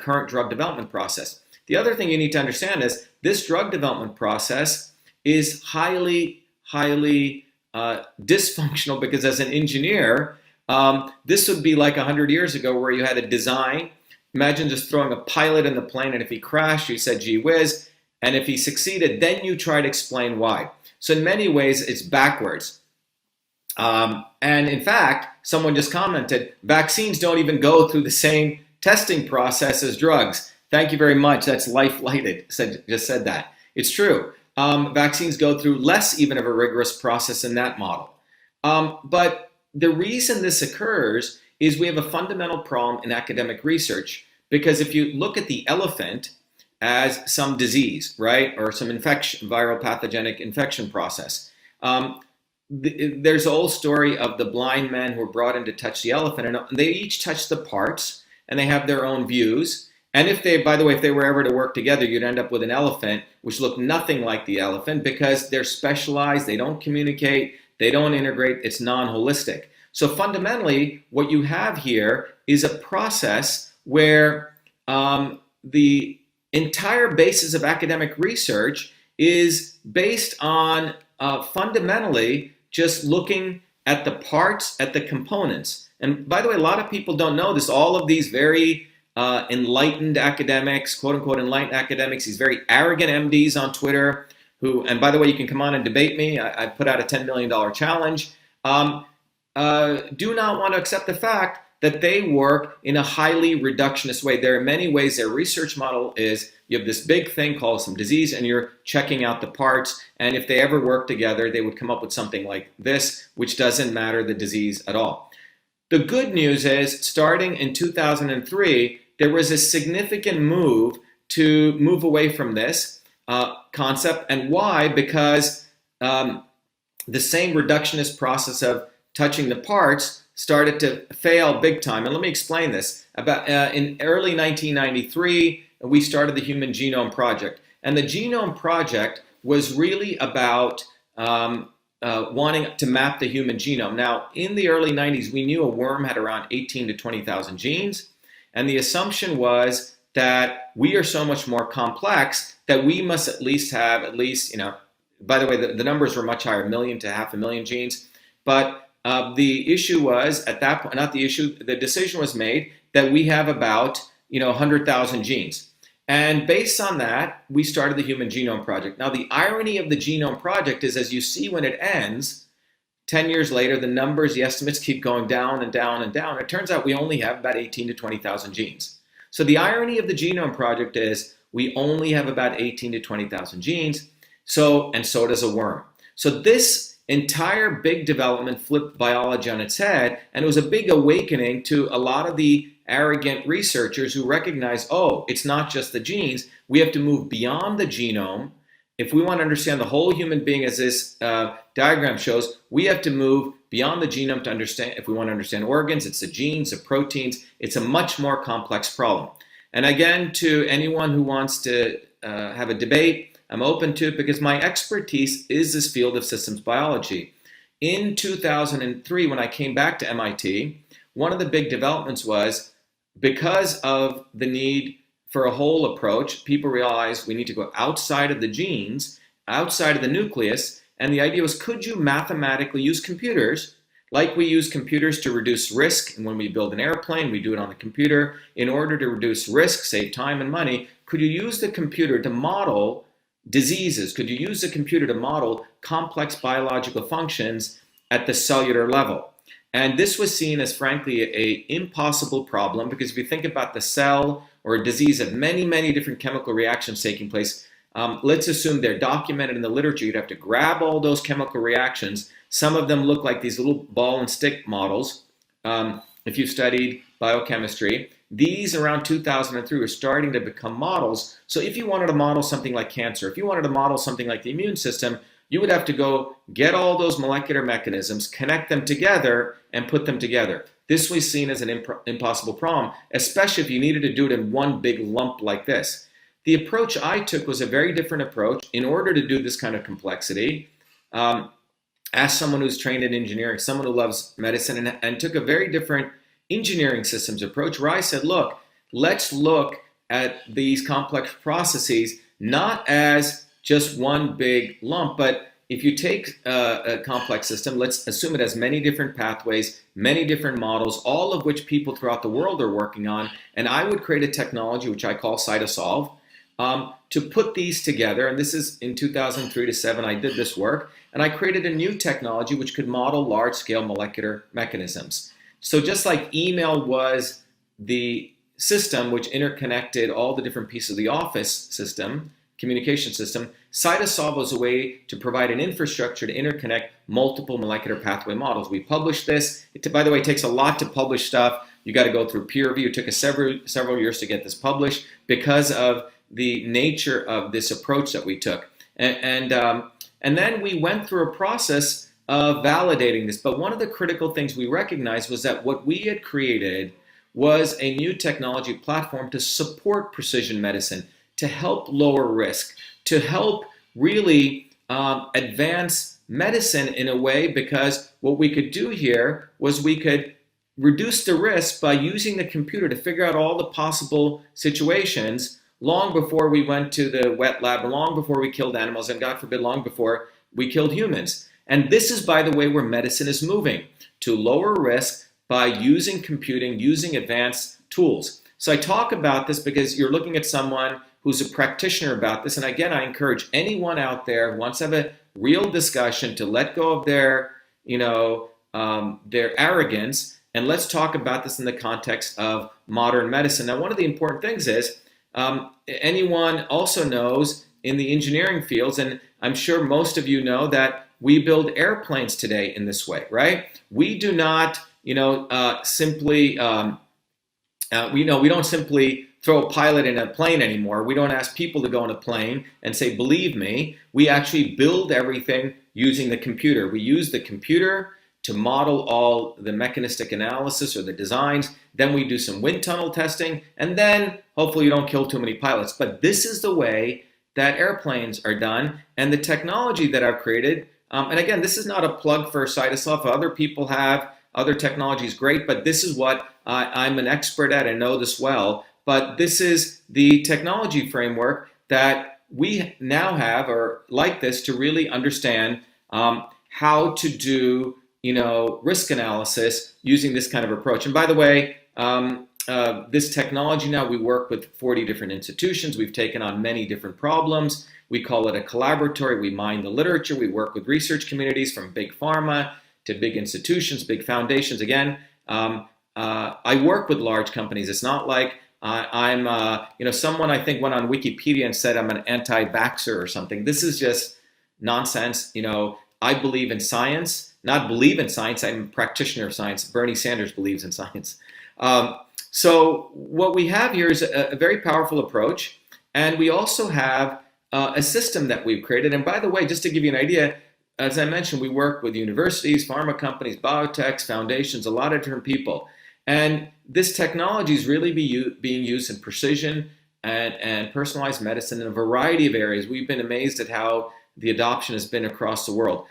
S1: current drug development process. The other thing you need to understand is this drug development process is highly dysfunctional, because as an engineer, this would be like 100 years ago where you had a design. Imagine just throwing a pilot in the plane, and if he crashed, you said, gee whiz. And if he succeeded, then you try to explain why. So in many ways, it's backwards. And in fact, someone just commented, vaccines don't even go through the same testing process as drugs. Thank you very much. That's life-lighted. Just said that. It's true. Vaccines go through less even of a rigorous process in that model. But the reason this occurs is we have a fundamental problem in academic research, because if you look at the elephant as some disease, right, or some infection, viral pathogenic infection process, there's an old story of the blind men who were brought in to touch the elephant, and they each touch the parts, and they have their own views. And if they were ever to work together, you'd end up with an elephant which looked nothing like the elephant, because they're specialized, they don't communicate, they don't integrate, it's non-holistic. So fundamentally, what you have here is a process where the entire basis of academic research is based on fundamentally just looking at the parts, at the components. And by the way, a lot of people don't know this. All of these very enlightened academics, quote unquote enlightened academics, these very arrogant MDs on Twitter who, and by the way, you can come on and debate me. I put out a $10 million challenge. Do not want to accept the fact that they work in a highly reductionist way. There are many ways their research model is you have this big thing called some disease and you're checking out the parts. And if they ever work together, they would come up with something like this, which doesn't matter the disease at all. The good news is starting in 2003, there was a significant move to move away from this concept. And why? Because the same reductionist process of touching the parts started to fail big time. And let me explain this. About in early 1993, we started the Human Genome Project. And the Genome Project was really about wanting to map the human genome. Now, in the early 90s, we knew a worm had around 18 to 20,000 genes. And the assumption was that we are so much more complex that we must at least have by the way, the numbers were much higher, 1 million to 500,000 genes. But the issue was, at that point, not the issue, the decision was made that we have about 100,000 genes. And based on that, we started the Human Genome Project. Now, the irony of the Genome Project is, as you see when it ends, 10 years later, the numbers, the estimates keep going down and down and down. It turns out we only have about 18 to 20,000 genes. So the irony of the Genome Project is we only have about 18 to 20,000 genes, and so does a worm. So this entire big development flipped biology on its head, and it was a big awakening to a lot of the arrogant researchers who recognize, oh, it's not just the genes. We have to move beyond the genome. If we want to understand the whole human being, as this diagram shows, we have to move beyond the genome to understand. If we want to understand organs, it's the genes, the proteins. It's a much more complex problem. And again, to anyone who wants to have a debate, I'm open to it because my expertise is this field of systems biology. In 2003, when I came back to MIT, one of the big developments was because of the need for a whole approach, people realized we need to go outside of the genes, outside of the nucleus, and the idea was, could you mathematically use computers, like we use computers to reduce risk, and when we build an airplane, we do it on the computer, in order to reduce risk, save time and money, could you use the computer to model diseases? Could you use the computer to model complex biological functions at the cellular level? And this was seen as, frankly, an impossible problem, because if you think about the cell or a disease of many, many different chemical reactions taking place, let's assume they're documented in the literature. You'd have to grab all those chemical reactions. Some of them look like these little ball and stick models. If you studied biochemistry, these around 2003 were starting to become models. So if you wanted to model something like cancer, if you wanted to model something like the immune system, you would have to go get all those molecular mechanisms, connect them together, and put them together. This was seen as an impossible problem, especially if you needed to do it in one big lump like this. The approach I took was a very different approach in order to do this kind of complexity. As someone who's trained in engineering, someone who loves medicine, and took a very different engineering systems approach where I said, look, let's look at these complex processes not as just one big lump, but if you take a complex system, let's assume it has many different pathways, many different models, all of which people throughout the world are working on, and I would create a technology which I call Cytosolve to put these together, and this is in 2003 to 7 I did this work, and I created a new technology which could model large-scale molecular mechanisms. So just like email was the system which interconnected all the different pieces of the Office system, communication system, Cytosolve was a way to provide an infrastructure to interconnect multiple molecular pathway models. We published this. By the way, it takes a lot to publish stuff. You got to go through peer review. It took us several years to get this published because of the nature of this approach that we took. And then we went through a process of validating this. But one of the critical things we recognized was that what we had created was a new technology platform to support precision medicine, to help lower risk, to help really advance medicine in a way, because what we could do here was we could reduce the risk by using the computer to figure out all the possible situations long before we went to the wet lab, long before we killed animals, and God forbid, long before we killed humans. And this is, by the way, where medicine is moving, to lower risk by using computing, using advanced tools. So I talk about this because you're looking at someone who's a practitioner about this. And again, I encourage anyone out there who wants to have a real discussion to let go of their arrogance, and let's talk about this in the context of modern medicine. Now, one of the important things is anyone also knows in the engineering fields, and I'm sure most of you know that we build airplanes today in this way, right? We do not, simply, we don't simply throw a pilot in a plane anymore. We don't ask people to go on a plane and say, believe me. We actually build everything using the computer. We use the computer to model all the mechanistic analysis or the designs. Then we do some wind tunnel testing, and then hopefully you don't kill too many pilots. But this is the way that airplanes are done, and the technology that I've created. And again, this is not a plug for Cytosol. If other people have other technologies, great, but this is what I'm an expert at and know this well. But this is the technology framework that we now have, or like this, to really understand how to do risk analysis using this kind of approach. And by the way, this technology now, we work with 40 different institutions. We've taken on many different problems. We call it a collaboratory. We mine the literature. We work with research communities from big pharma to big institutions, big foundations. Again, I work with large companies. It's not like someone I think went on Wikipedia and said I'm an anti-vaxxer or something. This is just nonsense. I believe in science, not believe in science. I'm a practitioner of science. Bernie Sanders believes in science. So what we have here is a very powerful approach. And we also have a system that we've created. And by the way, just to give you an idea, as I mentioned, we work with universities, pharma companies, biotechs, foundations, a lot of different people. And this technology is really being used in precision and personalized medicine in a variety of areas. We've been amazed at how the adoption has been across the world.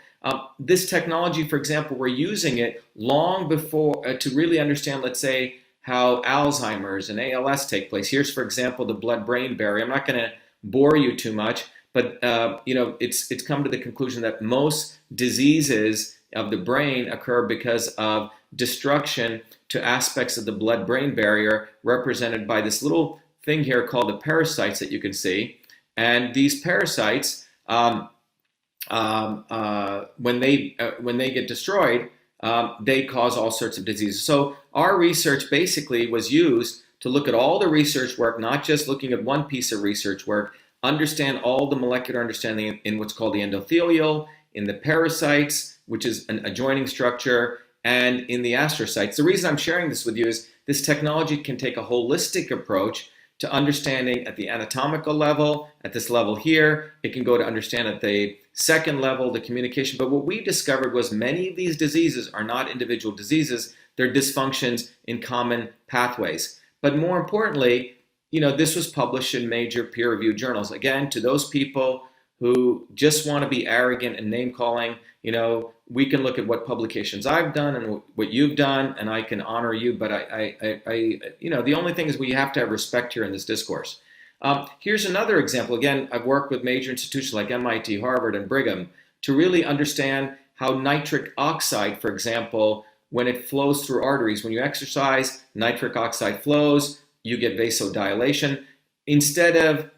S1: This technology, for example, we're using it long before to really understand, let's say, how Alzheimer's and ALS take place. Here's, for example, the blood-brain barrier. I'm not going to bore you too much, but it's come to the conclusion that most diseases of the brain occur because of destruction to aspects of the blood-brain barrier, represented by this little thing here called the parasites that you can see. And these parasites, when they get destroyed, they cause all sorts of diseases. So our research basically was used to look at all the research work, not just looking at one piece of research work, understand all the molecular understanding in what's called the endothelial, in the parasites, which is an adjoining structure, and in the astrocytes. The reason I'm sharing this with you is this technology can take a holistic approach to understanding at the anatomical level, at this level here. It can go to understand at the second level, the communication. But what we discovered was many of these diseases are not individual diseases. They're dysfunctions in common pathways. But more importantly, this was published in major peer-reviewed journals. Again, to those people who just want to be arrogant and name-calling, we can look at what publications I've done and what you've done, and I can honor you. But the only thing is we have to have respect here in this discourse. Here's another example. Again, I've worked with major institutions like MIT, Harvard, and Brigham to really understand how nitric oxide, for example, when it flows through arteries, when you exercise, nitric oxide flows, you get vasodilation. Instead of,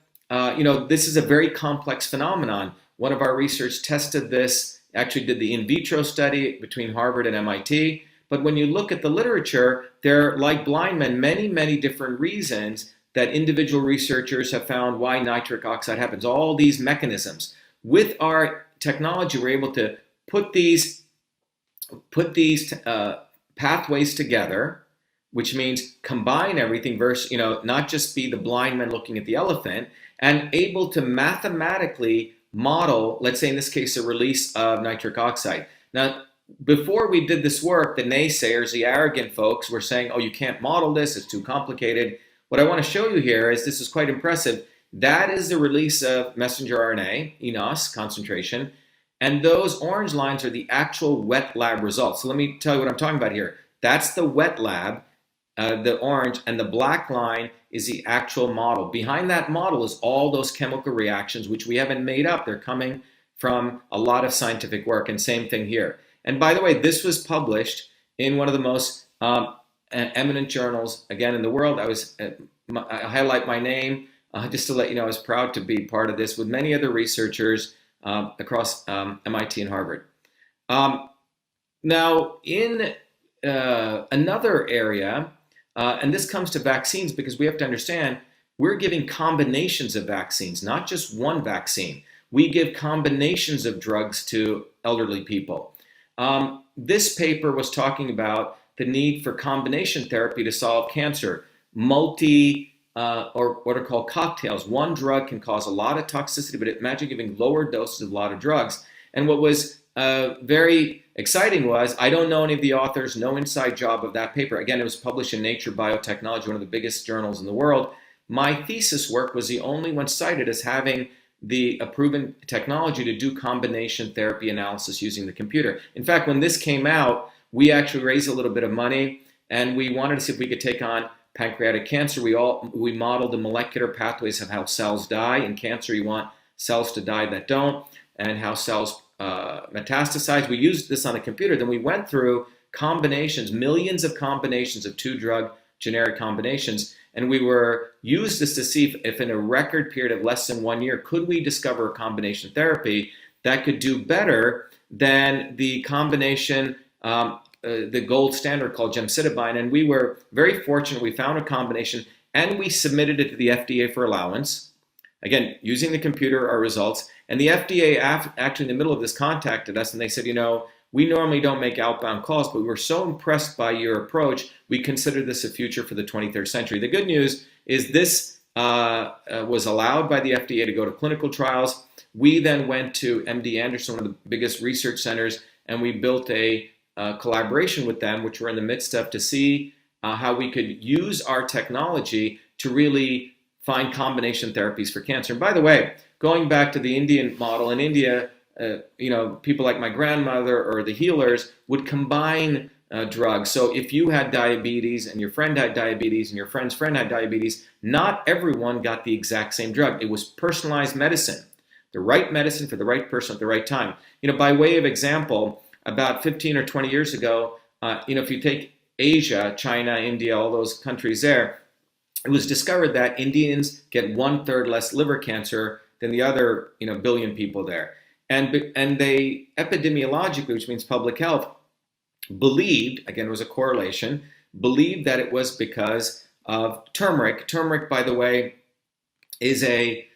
S1: this is a very complex phenomenon. One of our research tested this, actually did the in vitro study between Harvard and MIT. But when you look at the literature, there are, like blind men, many, many different reasons that individual researchers have found why nitric oxide happens, all these mechanisms. With our technology, we're able to put these pathways together, which means combine everything versus, not just be the blind man looking at the elephant, and able to mathematically model, let's say in this case, a release of nitric oxide. Now, before we did this work, the naysayers, the arrogant folks were saying, oh, you can't model this, it's too complicated. What I want to show you here is, this is quite impressive. That is the release of messenger RNA, eNOS concentration, and those orange lines are the actual wet lab results. So let me tell you what I'm talking about here. That's the wet lab, the orange, and the black line is the actual model. Behind that model is all those chemical reactions, which we haven't made up. They're coming from a lot of scientific work, and same thing here. And by the way, this was published in one of the most eminent journals, again, in the world. I highlight my name just to let you know I was proud to be part of this with many other researchers across MIT and Harvard. Now, in another area, and this comes to vaccines because we have to understand we're giving combinations of vaccines, not just one vaccine. We give combinations of drugs to elderly people. This paper was talking about the need for combination therapy to solve cancer, or what are called cocktails. One drug can cause a lot of toxicity, but imagine giving lower doses of a lot of drugs. And what was very exciting was, I don't know any of the authors, no inside job of that paper. Again, it was published in Nature Biotechnology, one of the biggest journals in the world. My thesis work was the only one cited as having the proven technology to do combination therapy analysis using the computer. In fact, when this came out, we actually raised a little bit of money, and we wanted to see if we could take on pancreatic cancer. We modeled the molecular pathways of how cells die. In cancer, you want cells to die that don't, and how cells metastasize. We used this on a computer. Then we went through combinations, millions of combinations of two-drug generic combinations, and we used this to see if in a record period of less than 1 year, could we discover a combination therapy that could do better than the combination, the gold standard called gemcitabine. And we were very fortunate. We found a combination, and we submitted it to the FDA for allowance. Again, using the computer, our results. And the FDA, actually in the middle of this, contacted us, and they said, we normally don't make outbound calls, but we were so impressed by your approach, we consider this a future for the 23rd century. The good news is this was allowed by the FDA to go to clinical trials. We then went to MD Anderson, one of the biggest research centers, and we built a collaboration with them, which we're in the midst of, to see how we could use our technology to really find combination therapies for cancer. And by the way, going back to the Indian model, in India, people like my grandmother or the healers would combine drugs. So if you had diabetes and your friend had diabetes and your friend's friend had diabetes, not everyone got the exact same drug. It was personalized medicine, the right medicine for the right person at the right time. By way of example, about 15 or 20 years ago, if you take Asia, China, India, all those countries there, it was discovered that Indians get 1/3 less liver cancer than the other billion people there. And they epidemiologically, which means public health, believed, again, it was a correlation, believed that it was because of turmeric. Turmeric, by the way, is the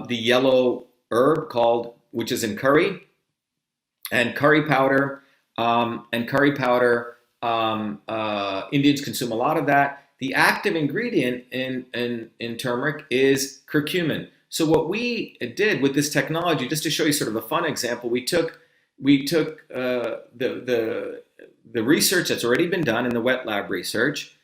S1: yellow herb which is in curry, and curry powder. Indians consume a lot of that. The active ingredient in turmeric is curcumin. So what we did with this technology, just to show you sort of a fun example, we took the research that's already been done in the wet lab research.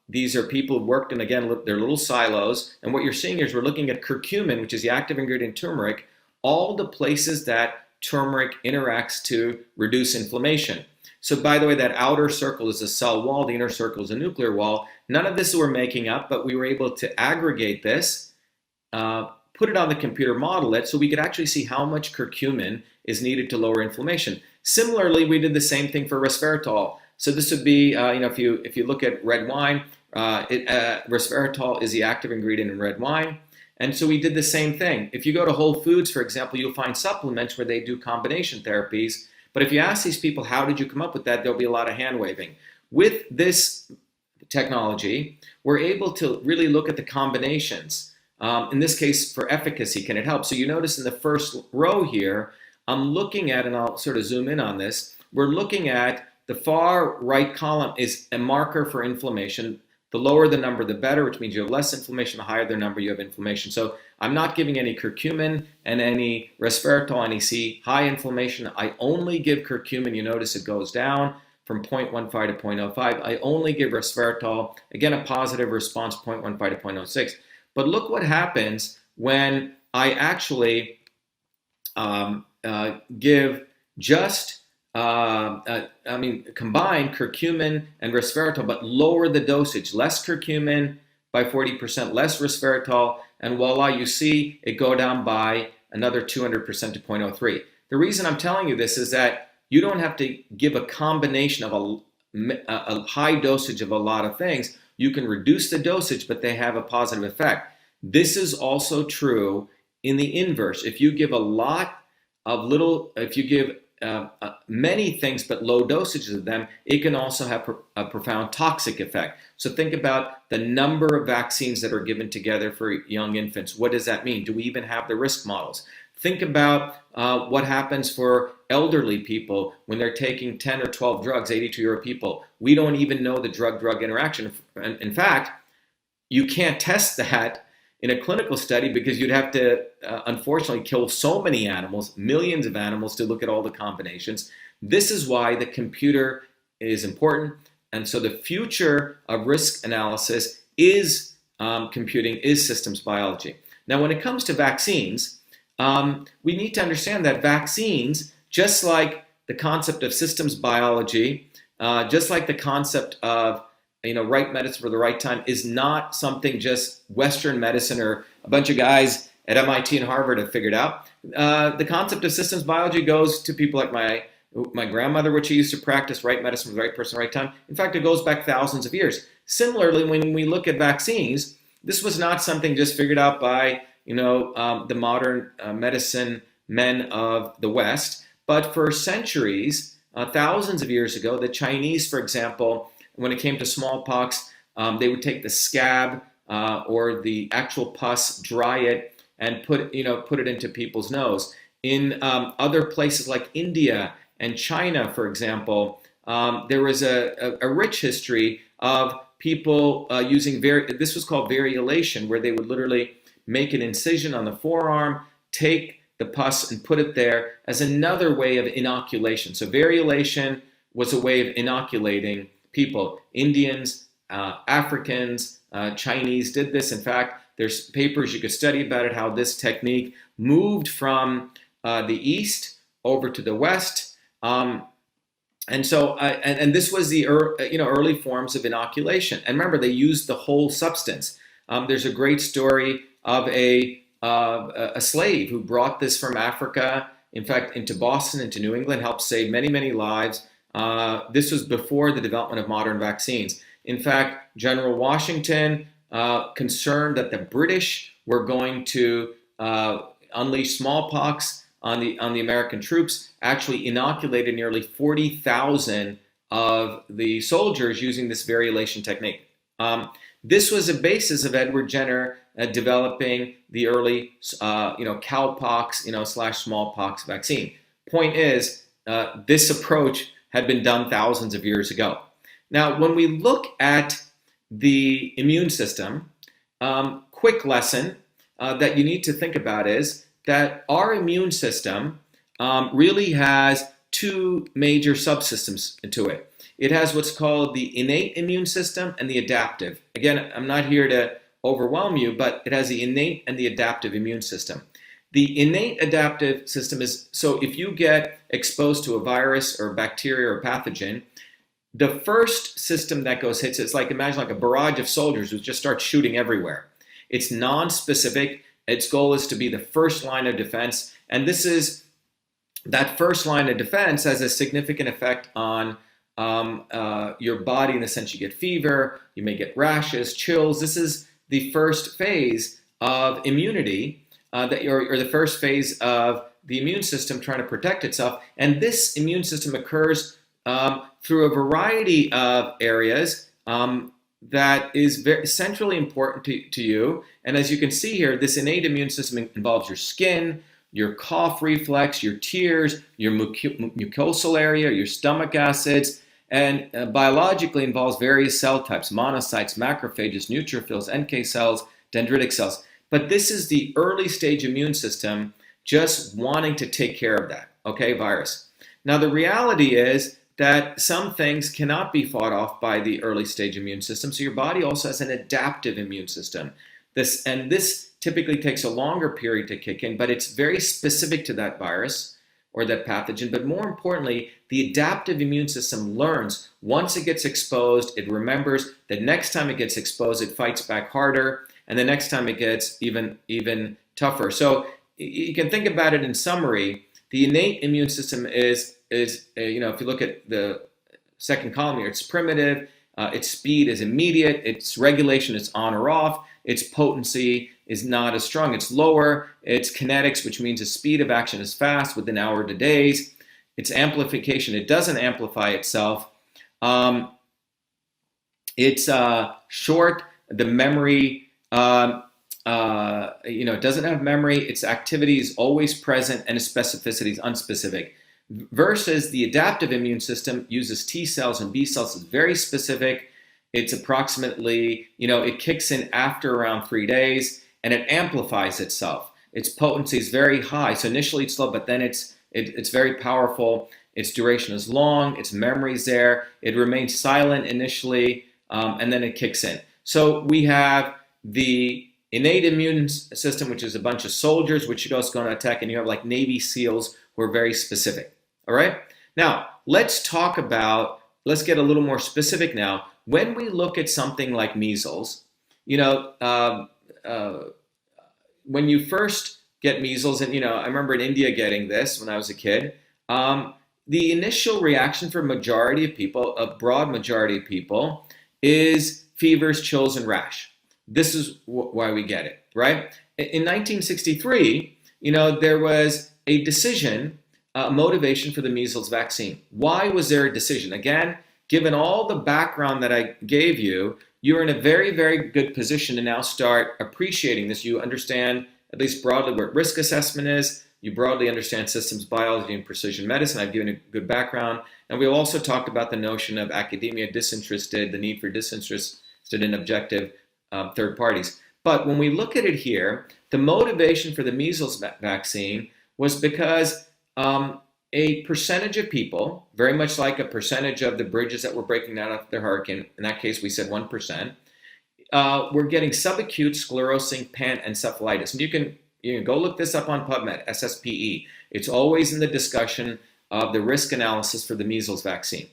S1: These are people who worked in, again, their little silos. And what you're seeing is we're looking at curcumin, which is the active ingredient in turmeric, all the places that turmeric interacts to reduce inflammation. So by the way, that outer circle is a cell wall, the inner circle is a nuclear wall. None of this we're making up, but we were able to aggregate this, put it on the computer, model it, so we could actually see how much curcumin is needed to lower inflammation. Similarly, we did the same thing for resveratrol. So this would be, if you look at red wine, resveratrol is the active ingredient in red wine. And so we did the same thing. If you go to Whole Foods, for example, you'll find supplements where they do combination therapies. But if you ask these people, how did you come up with that, there'll be a lot of hand waving. With this technology, we're able to really look at the combinations. In this case, for efficacy, can it help? So you notice in the first row here, I'm looking at, and I'll sort of zoom in on this, we're looking at the far right column is a marker for inflammation. The lower the number, the better, which means you have less inflammation. The higher the number, you have inflammation. So I'm not giving any curcumin and any resveratrol, NEC, high inflammation. I only give curcumin. You notice it goes down from 0.15 to 0.05. I only give resveratrol, again, a positive response, 0.15 to 0.06. But look what happens when I actually give just combine curcumin and resveratrol, but lower the dosage, less curcumin by 40%, less resveratrol, and voila, you see it go down by another 200% to 0.03. The reason I'm telling you this is that you don't have to give a combination of a high dosage of a lot of things, you can reduce the dosage, but they have a positive effect. This is also true in the inverse. If you give a lot of little, if you give many things but low dosages of them, it can also have a profound toxic effect. So think about the number of vaccines that are given together for young infants. What does that mean? Do we even have the risk models? Think about what happens for elderly people when they're taking 10 or 12 drugs, 82-year-old people. We don't even know the drug-drug interaction. In fact, you can't test that in a clinical study because you'd have to, unfortunately, kill so many animals, millions of animals, to look at all the combinations. This is why the computer is important. And so the future of risk analysis is computing, is systems biology. Now, when it comes to vaccines, we need to understand that vaccines, just like the concept of systems biology, just like the concept of right medicine for the right time, is not something just Western medicine or a bunch of guys at MIT and Harvard have figured out. The concept of systems biology goes to people like my grandmother, which she used to practice right medicine for the right person, right time. In fact, it goes back thousands of years. Similarly, when we look at vaccines, this was not something just figured out by the modern medicine men of the West, but for centuries, thousands of years ago, the Chinese, for example, when it came to smallpox, they would take the scab or the actual pus, dry it, and put it into people's nose. In other places like India and China, for example, there was a rich history of people using this was called variolation, where they would literally make an incision on the forearm, take the pus and put it there as another way of inoculation. So variolation was a way of inoculating people. Indians, Africans, Chinese did this. In fact, there's papers you could study about it, how this technique moved from the East over to the West. And this was the early forms of inoculation. And remember, they used the whole substance. There's a great story of a slave who brought this from Africa, in fact, into Boston, into New England, helped save many, many lives. This was before the development of modern vaccines. In fact, General Washington, concerned that the British were going to unleash smallpox on the American troops, actually inoculated nearly 40,000 of the soldiers using this variolation technique. This was the basis of Edward Jenner developing the early, cowpox, / smallpox vaccine. Point is, this approach had been done thousands of years ago. Now, when we look at the immune system, quick lesson that you need to think about is that our immune system really has two major subsystems to it. It has what's called the innate immune system and the adaptive. Again, I'm not here to overwhelm you, but it has the innate and the adaptive immune system. The innate adaptive system is, so if you get exposed to a virus or bacteria or pathogen, the first system that hits, it's like, imagine like a barrage of soldiers who just start shooting everywhere. It's non-specific. Its goal is to be the first line of defense. And that first line of defense has a significant effect on your body, in the sense you get fever, you may get rashes, chills. This is the first phase of immunity, or the first phase of the immune system trying to protect itself. And this immune system occurs through a variety of areas that is very centrally important to you. And as you can see here, this innate immune system involves your skin, your cough reflex, your tears, your mucosal area, your stomach acids, and biologically involves various cell types: monocytes, macrophages, neutrophils, NK cells, dendritic cells. But this is the early stage immune system just wanting to take care of that, virus. Now, the reality is that some things cannot be fought off by the early stage immune system, so your body also has an adaptive immune system. This typically takes a longer period to kick in, but it's very specific to that virus or that pathogen. But more importantly, the adaptive immune system learns once it gets exposed, it remembers the next time it gets exposed, it fights back harder, and the next time it gets even tougher. So you can think about it in summary. The innate immune system is if you look at the second column here, it's primitive, its speed is immediate, its regulation is on or off, its potency is not as strong, it's lower, its kinetics, which means the speed of action is fast, within hours to days, its amplification, it doesn't amplify itself, it's short, the memory, it doesn't have memory, its activity is always present, and its specificity is unspecific. Versus the adaptive immune system uses T cells and B cells, it's very specific. It's approximately, it kicks in after around 3 days, and it amplifies itself. Its potency is very high. So initially it's slow, but then it's very powerful. Its duration is long, its memory is there. It remains silent initially, and then it kicks in. So we have the innate immune system, which is a bunch of soldiers, which you also go to attack, and you have like Navy SEALs who are very specific. All right. Now let's get a little more specific now. When we look at something like measles, when you first get measles, and I remember in India getting this when I was a kid, the initial reaction for a majority of people, a broad majority of people, is fevers, chills, and rash. This is why we get it, right? In 1963, there was a decision, motivation for the measles vaccine. Why was there a decision? Again, given all the background that I gave you, you're in a very, very good position to now start appreciating this. You understand, at least broadly, what risk assessment is. You broadly understand systems biology and precision medicine. I've given a good background. And we also talked about the notion of academia disinterested, the need for disinterested and objective third parties. But when we look at it here, the motivation for the measles vaccine was because a percentage of people, very much like a percentage of the bridges that were breaking down after the hurricane, in that case we said 1%, were getting subacute sclerosing panencephalitis. And you can go look this up on PubMed, SSPE. It's always in the discussion of the risk analysis for the measles vaccine.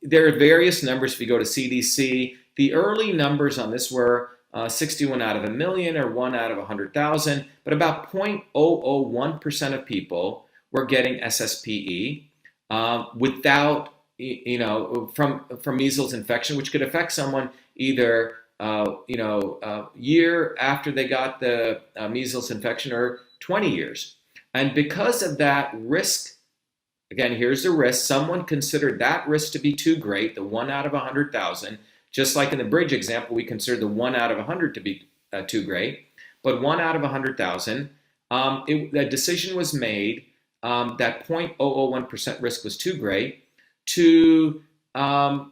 S1: There are various numbers. If you go to CDC, the early numbers on this were 61 out of a million or 1 out of 100,000, but about 0.001% of people were getting SSPE without, from measles infection, which could affect someone either, year after they got the measles infection or 20 years. And because of that risk, again, here's the risk, someone considered that risk to be too great, the 1 out of 100,000, just like in the bridge example, we considered the 1 out of 100 to be too great, but 1 out of 100,000, the decision was made that 0.001% risk was too great to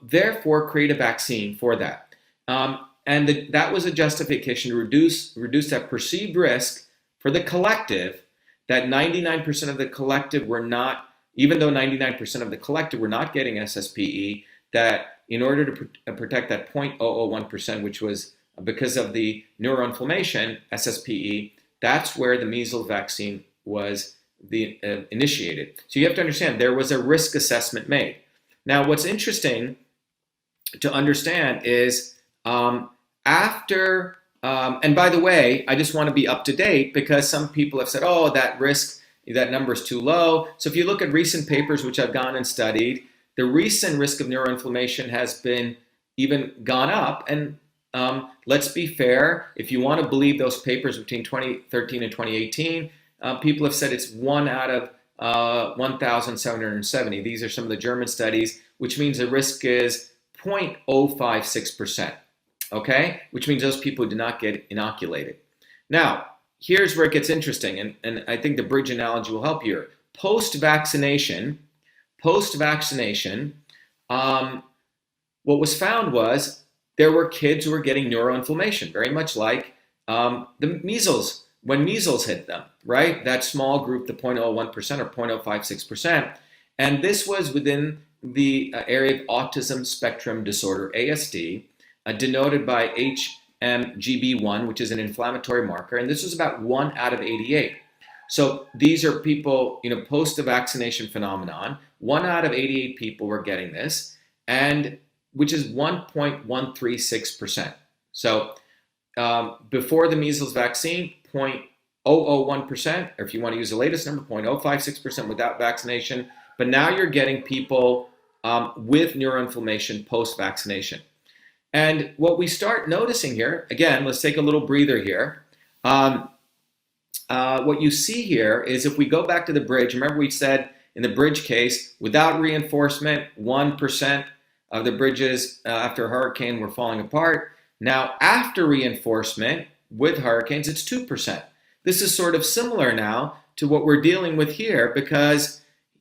S1: therefore create a vaccine for that. That was a justification to reduce that perceived risk for the collective, that 99% of the collective were not, even though 99% of the collective were not getting SSPE, that in order to protect that 0.001%, which was because of the neuroinflammation, SSPE, that's where the measles vaccine was initiated. So you have to understand there was a risk assessment made. Now, what's interesting to understand is after, and by the way, I just want to be up to date because some people have said, oh, that risk, that number is too low. So if you look at recent papers, which I've gone and studied, the recent risk of neuroinflammation has been even gone up. And let's be fair, if you want to believe those papers between 2013 and 2018, people have said it's 1 out of 1,770. These are some of the German studies, which means the risk is 0.056%, okay? Which means those people who did not get inoculated. Now, here's where it gets interesting, and I think the bridge analogy will help here. Post-vaccination, what was found was there were kids who were getting neuroinflammation, very much like the measles, when measles hit them, right? That small group, the 0.01% or 0.056%. And this was within the area of autism spectrum disorder, ASD, denoted by HMGB1, which is an inflammatory marker. And this was about 1 out of 88. So these are people, post the vaccination phenomenon. 1 out of 88 people were getting this, and which is 1.136%. So before the measles vaccine, 0.001%, or if you want to use the latest number, 0.056% without vaccination. But now you're getting people with neuroinflammation post-vaccination. And what we start noticing here, again, let's take a little breather here. What you see here is if we go back to the bridge, remember we said in the bridge case, without reinforcement, 1% of the bridges after a hurricane were falling apart. Now, after reinforcement with hurricanes, it's 2%. This is sort of similar now to what we're dealing with here, because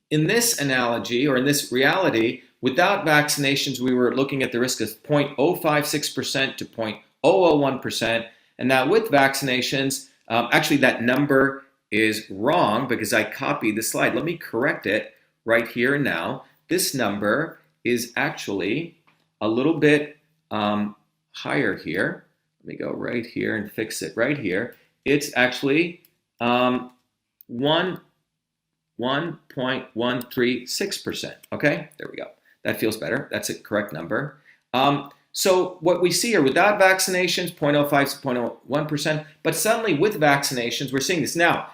S1: in this analogy, or in this reality, without vaccinations, we were looking at the risk of 0.056% to 0.001%. And now with vaccinations, actually that number is wrong because I copied the slide. Let me correct it right here and now. This number is actually a little bit higher here. Let me go right here and fix it right here. It's actually 1.136%. Okay, there we go. That feels better. That's a correct number. So what we see here, without vaccinations, 0.05 to 0.01%, but suddenly with vaccinations, we're seeing this. Now,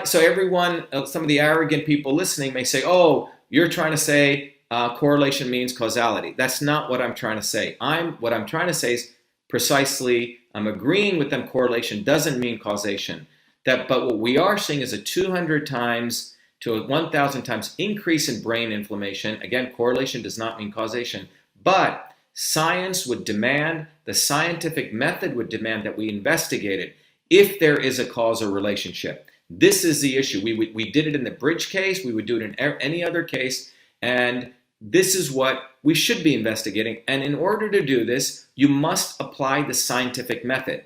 S1: so everyone, some of the arrogant people listening may say, oh, you're trying to say correlation means causality. That's not what I'm trying to say. What I'm trying to say is precisely, I'm agreeing with them, correlation doesn't mean causation. But what we are seeing is a 200 times to a 1,000 times increase in brain inflammation. Again, correlation does not mean causation, but science would demand, the scientific method would demand that we investigate it if there is a causal relationship. This is the issue. We did it in the bridge case, we would do it in any other case, and this is what we should be investigating. And in order to do this, you must apply the scientific method.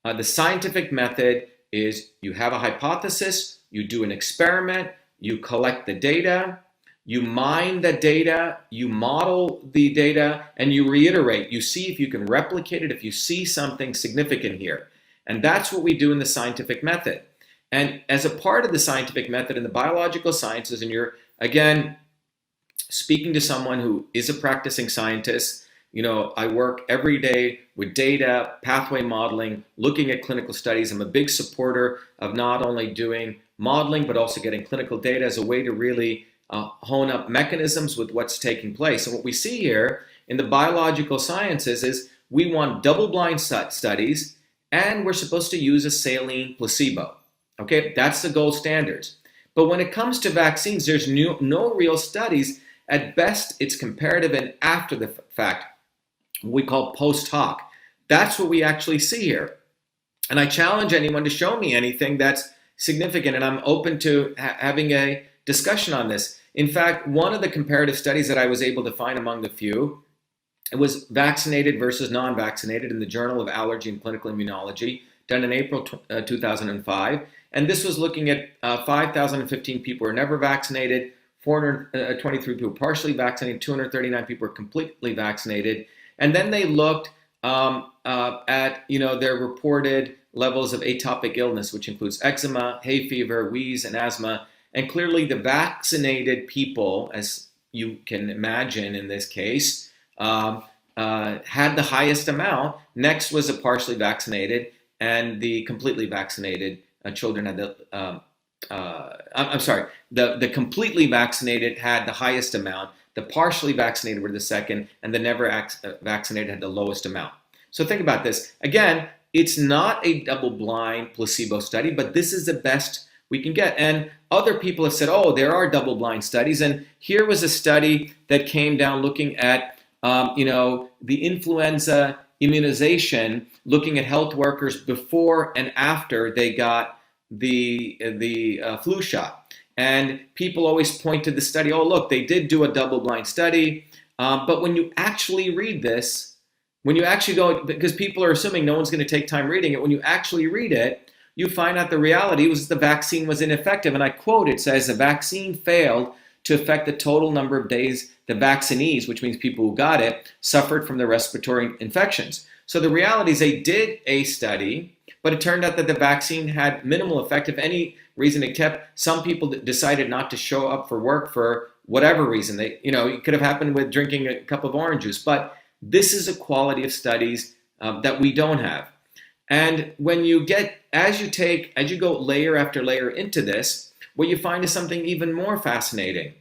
S1: The scientific method is you have a hypothesis, you do an experiment, you collect the data, you mine the data, you model the data, and you reiterate. You see if you can replicate it, if you see something significant here. And that's what we do in the scientific method. And as a part of the scientific method in the biological sciences, and you're, again, speaking to someone who is a practicing scientist, I work every day with data, pathway modeling, looking at clinical studies. I'm a big supporter of not only doing modeling, but also getting clinical data as a way to really hone up mechanisms with what's taking place. And what we see here in the biological sciences is we want double-blind studies, and we're supposed to use a saline placebo. Okay, that's the gold standards. But when it comes to vaccines, there's no real studies. At best, it's comparative and after the fact, what we call post hoc. That's what we actually see here. And I challenge anyone to show me anything that's significant, and I'm open to having a discussion on this. In fact, one of the comparative studies that I was able to find among the few, it was vaccinated versus non-vaccinated in the Journal of Allergy and Clinical Immunology, done in April 2005. And this was looking at 5,015 people who were never vaccinated, 423 people partially vaccinated, 239 people were completely vaccinated. And then they looked at their reported levels of atopic illness, which includes eczema, hay fever, wheeze, and asthma. And clearly the vaccinated people, as you can imagine in this case, had the highest amount. Next was the partially vaccinated, and the completely vaccinated children had the completely vaccinated had the highest amount, the partially vaccinated were the second, and the never vaccinated had the lowest amount. So think about this. Again, it's not a double-blind placebo study, but this is the best we can get. And other people have said, oh, there are double-blind studies. And here was a study that came down looking at, the influenza immunization, looking at health workers before and after they got the flu shot. And people always point to the study, oh, look, they did do a double-blind study. But when you actually read this, when you actually go, because people are assuming no one's going to take time reading it, when you actually read it, you find out the reality was the vaccine was ineffective. And I quote, it says, the vaccine failed to affect the total number of days the vaccinees, which means people who got it, suffered from the respiratory infections. So the reality is they did a study, but it turned out that the vaccine had minimal effect. If any reason it kept, some people decided not to show up for work for whatever reason. It could have happened with drinking a cup of orange juice, but this is a quality of studies that we don't have. And when you get, as you go layer after layer into this, what you find is something even more fascinating,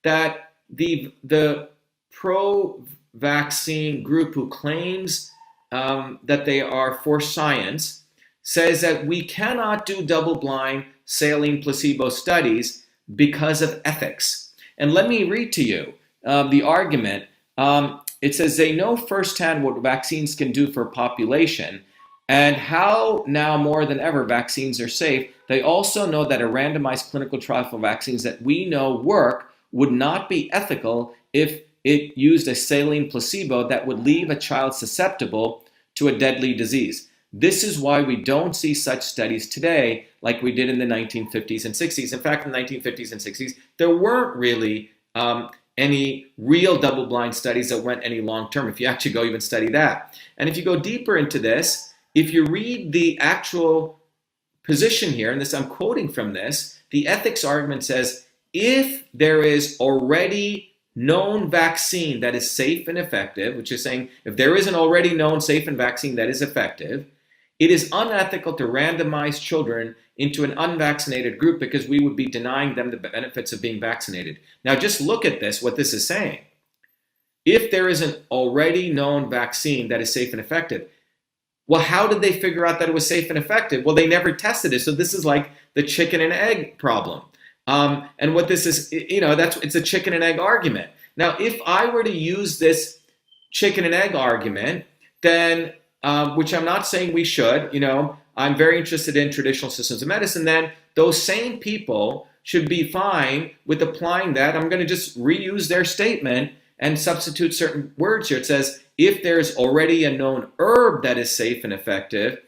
S1: that the pro-vaccine group who claims that they are for science says that we cannot do double-blind saline placebo studies because of ethics. And let me read to you the argument. It says they know firsthand what vaccines can do for a population and how now more than ever vaccines are safe. They also know that a randomized clinical trial for vaccines that we know work would not be ethical if it used a saline placebo that would leave a child susceptible to a deadly disease. This is why we don't see such studies today like we did in the 1950s and 60s. In fact, in the 1950s and 60s, there weren't really any real double-blind studies that went any long-term, if you actually go even study that. And if you go deeper into this, if you read the actual position here, and this I'm quoting from this, the ethics argument says, if there is already known vaccine that is safe and effective, which is saying if there is an already known safe and vaccine that is effective, it is unethical to randomize children into an unvaccinated group because we would be denying them the benefits of being vaccinated. Now just look at this, what this is saying. If there is an already known vaccine that is safe and effective, well, how did they figure out that it was safe and effective? Well, they never tested it. So this is like the chicken and egg problem. And what this is, it's a chicken and egg argument. Now, if I were to use this chicken and egg argument, then, which I'm not saying we should, I'm very interested in traditional systems of medicine, then those same people should be fine with applying that. I'm going to just reuse their statement and substitute certain words here. It says, if there's already a known herb that is safe and effective,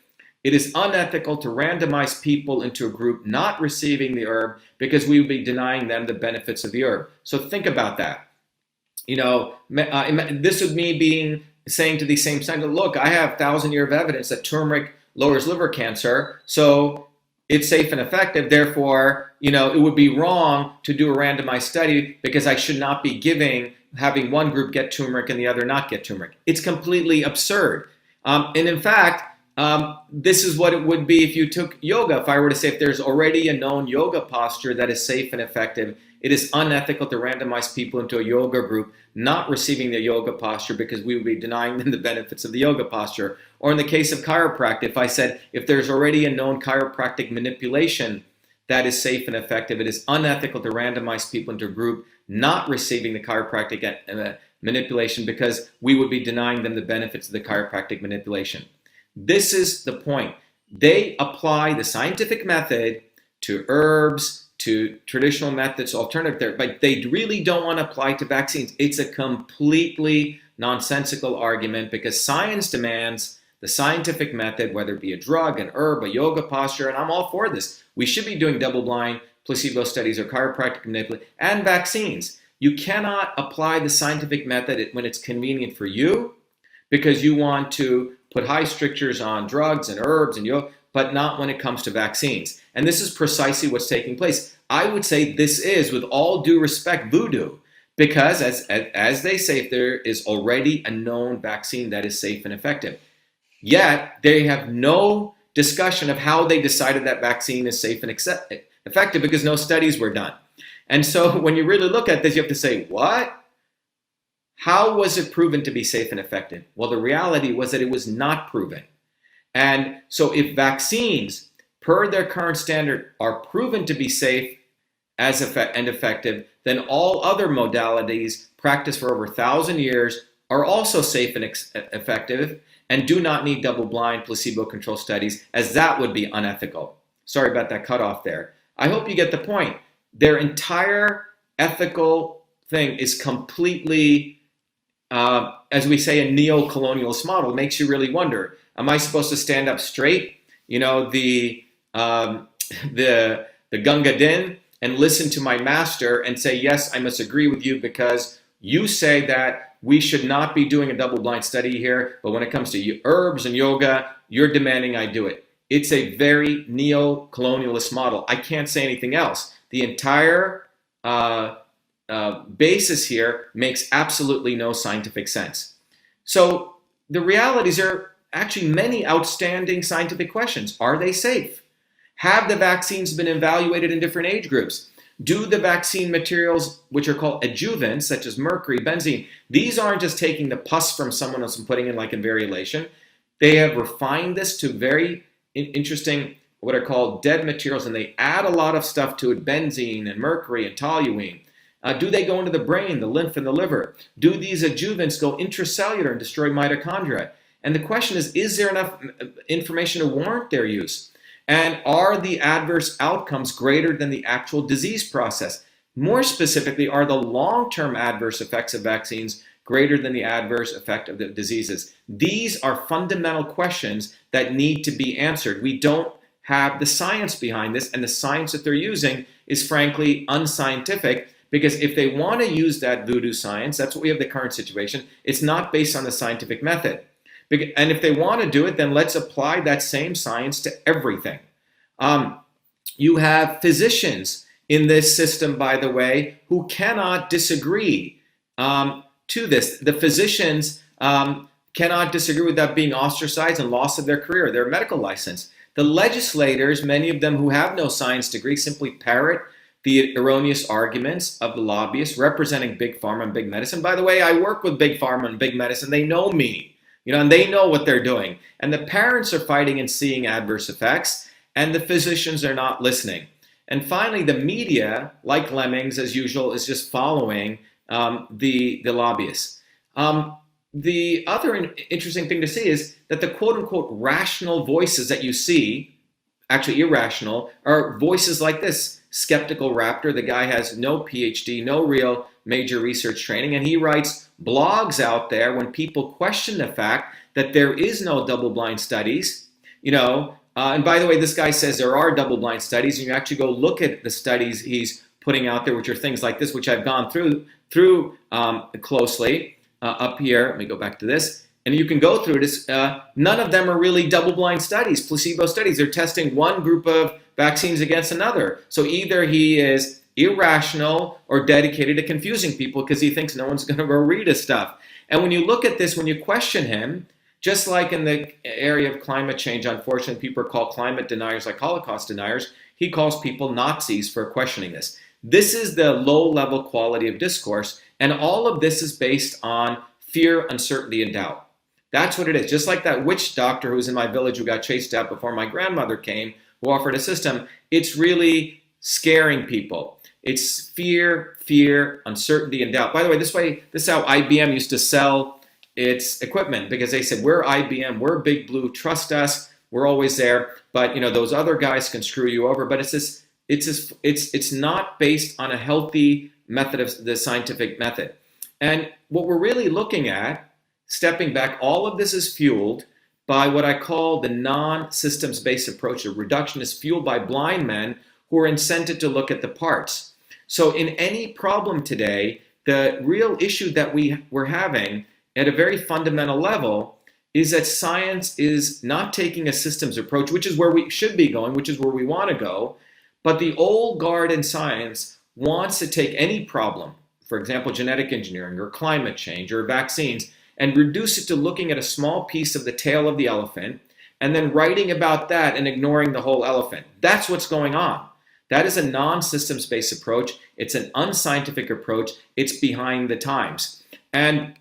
S1: it is unethical to randomize people into a group not receiving the herb because we would be denying them the benefits of the herb. So think about that. This would me saying to these same scientists, look, I have 1,000-year of evidence that turmeric lowers liver cancer, so it's safe and effective. Therefore, it would be wrong to do a randomized study because I should not be having one group get turmeric and the other not get turmeric. It's completely absurd. And in fact, this is what it would be if you took yoga. If I were to say if there's already a known yoga posture that is safe and effective, it is unethical to randomize people into a yoga group not receiving the yoga posture because we would be denying them the benefits of the yoga posture. Or in the case of chiropractic, if I said if there's already a known chiropractic manipulation that is safe and effective, it is unethical to randomize people into a group not receiving the chiropractic manipulation because we would be denying them the benefits of the chiropractic manipulation. This is the point. They apply the scientific method to herbs, to traditional methods, alternative therapy, but they really don't want to apply to vaccines. It's a completely nonsensical argument because science demands the scientific method, whether it be a drug, an herb, a yoga posture, and I'm all for this. We should be doing double-blind placebo studies or chiropractic manipulation and vaccines. You cannot apply the scientific method when it's convenient for you because you want to put high strictures on drugs and herbs and yoga, but not when it comes to vaccines. And this is precisely what's taking place. I would say this is, with all due respect, voodoo, because as they say, there is already a known vaccine that is safe and effective. Yet they have no discussion of how they decided that vaccine is safe and effective because no studies were done. And so when you really look at this, you have to say, what? How was it proven to be safe and effective? Well, the reality was that it was not proven. And so if vaccines, per their current standard, are proven to be safe and effective, then all other modalities practiced for over 1,000 years are also safe and effective and do not need double-blind placebo-controlled studies, as that would be unethical. Sorry about that cutoff there. I hope you get the point. Their entire ethical thing is completely, as we say, a neo-colonialist model. It makes you really wonder, am I supposed to stand up straight, the Gunga Din, and listen to my master and say, yes, I must agree with you because you say that we should not be doing a double-blind study here, but when it comes to herbs and yoga, you're demanding I do it. It's a very neo-colonialist model. I can't say anything else. The entire basis here makes absolutely no scientific sense. So the realities are actually many outstanding scientific questions. Are they safe? Have the vaccines been evaluated in different age groups? Do the vaccine materials, which are called adjuvants, such as mercury, benzene, these aren't just taking the pus from someone else and putting in like in variolation. They have refined this to very interesting, what are called dead materials, and they add a lot of stuff to it, benzene and mercury and toluene. Do they go into the brain, the lymph, and the liver? Do these adjuvants go intracellular and destroy mitochondria? And the question is there enough information to warrant their use? And are the adverse outcomes greater than the actual disease process? More specifically, are the long-term adverse effects of vaccines greater than the adverse effect of the diseases? These are fundamental questions that need to be answered. We don't have the science behind this, and the science that they're using is frankly unscientific, because if they want to use that voodoo science, that's what we have the current situation, it's not based on the scientific method. And if they want to do it, then let's apply that same science to everything. You have physicians in this system, by the way, who cannot disagree to this. The physicians cannot disagree without being ostracized and loss of their career, their medical license. The legislators, many of them who have no science degree, simply parrot the erroneous arguments of the lobbyists representing big pharma and big medicine. By the way, I work with big pharma and big medicine. They know me, and they know what they're doing. And the parents are fighting and seeing adverse effects, and the physicians are not listening. And finally, the media, like lemmings, as usual, is just following the lobbyists. The other interesting thing to see is that the quote-unquote rational voices that you see, actually irrational, are voices like this. Skeptical Raptor, the guy has no PhD, no real major research training, and he writes blogs out there when people question the fact that there is no double-blind studies, and by the way, this guy says there are double-blind studies, and you actually go look at the studies he's putting out there, which are things like this, which I've gone through closely up here. Let me go back to this. And you can go through this. None of them are really double-blind studies, placebo studies. They're testing one group of vaccines against another. So either he is irrational or dedicated to confusing people because he thinks no one's going to go read his stuff. And when you look at this, when you question him, just like in the area of climate change, unfortunately, people are called climate deniers, like Holocaust deniers. He calls people Nazis for questioning this. This is the low-level quality of discourse, and all of this is based on fear, uncertainty, and doubt. That's what it is. Just like that witch doctor who was in my village who got chased out before my grandmother came, who offered a system, it's really scaring people. It's fear, uncertainty, and doubt. By the way, this is how IBM used to sell its equipment, because they said, we're IBM, we're Big Blue, trust us, we're always there. But those other guys can screw you over. But it's not based on a healthy method of the scientific method. And what we're really looking at, stepping back, all of this is fueled by what I call the non-systems-based approach. A reductionist fueled by blind men who are incented to look at the parts. So in any problem today, the real issue that we're having at a very fundamental level is that science is not taking a systems approach, which is where we should be going, which is where we want to go. But the old guard in science wants to take any problem, for example, genetic engineering or climate change or vaccines, and reduce it to looking at a small piece of the tail of the elephant and then writing about that and ignoring the whole elephant. That's what's going on. That is a non-systems-based approach. It's an unscientific approach. It's behind the times. And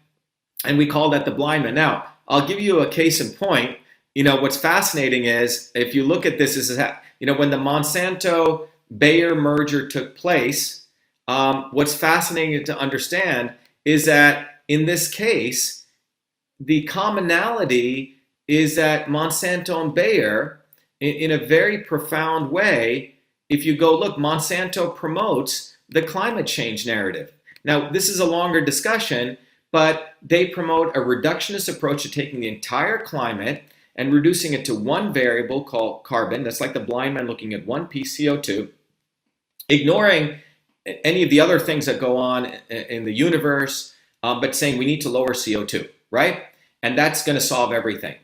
S1: we call that the blind man. Now, I'll give you a case in point. What's fascinating is, if you look at this, when the Monsanto-Bayer merger took place, what's fascinating to understand is that in this case, the commonality is that Monsanto and Bayer, in a very profound way, if you go look, Monsanto promotes the climate change narrative. Now, this is a longer discussion, but they promote a reductionist approach to taking the entire climate and reducing it to one variable called carbon. That's like the blind man looking at one piece CO2, ignoring any of the other things that go on in the universe, but saying we need to lower CO2, right? And that's going to solve everything.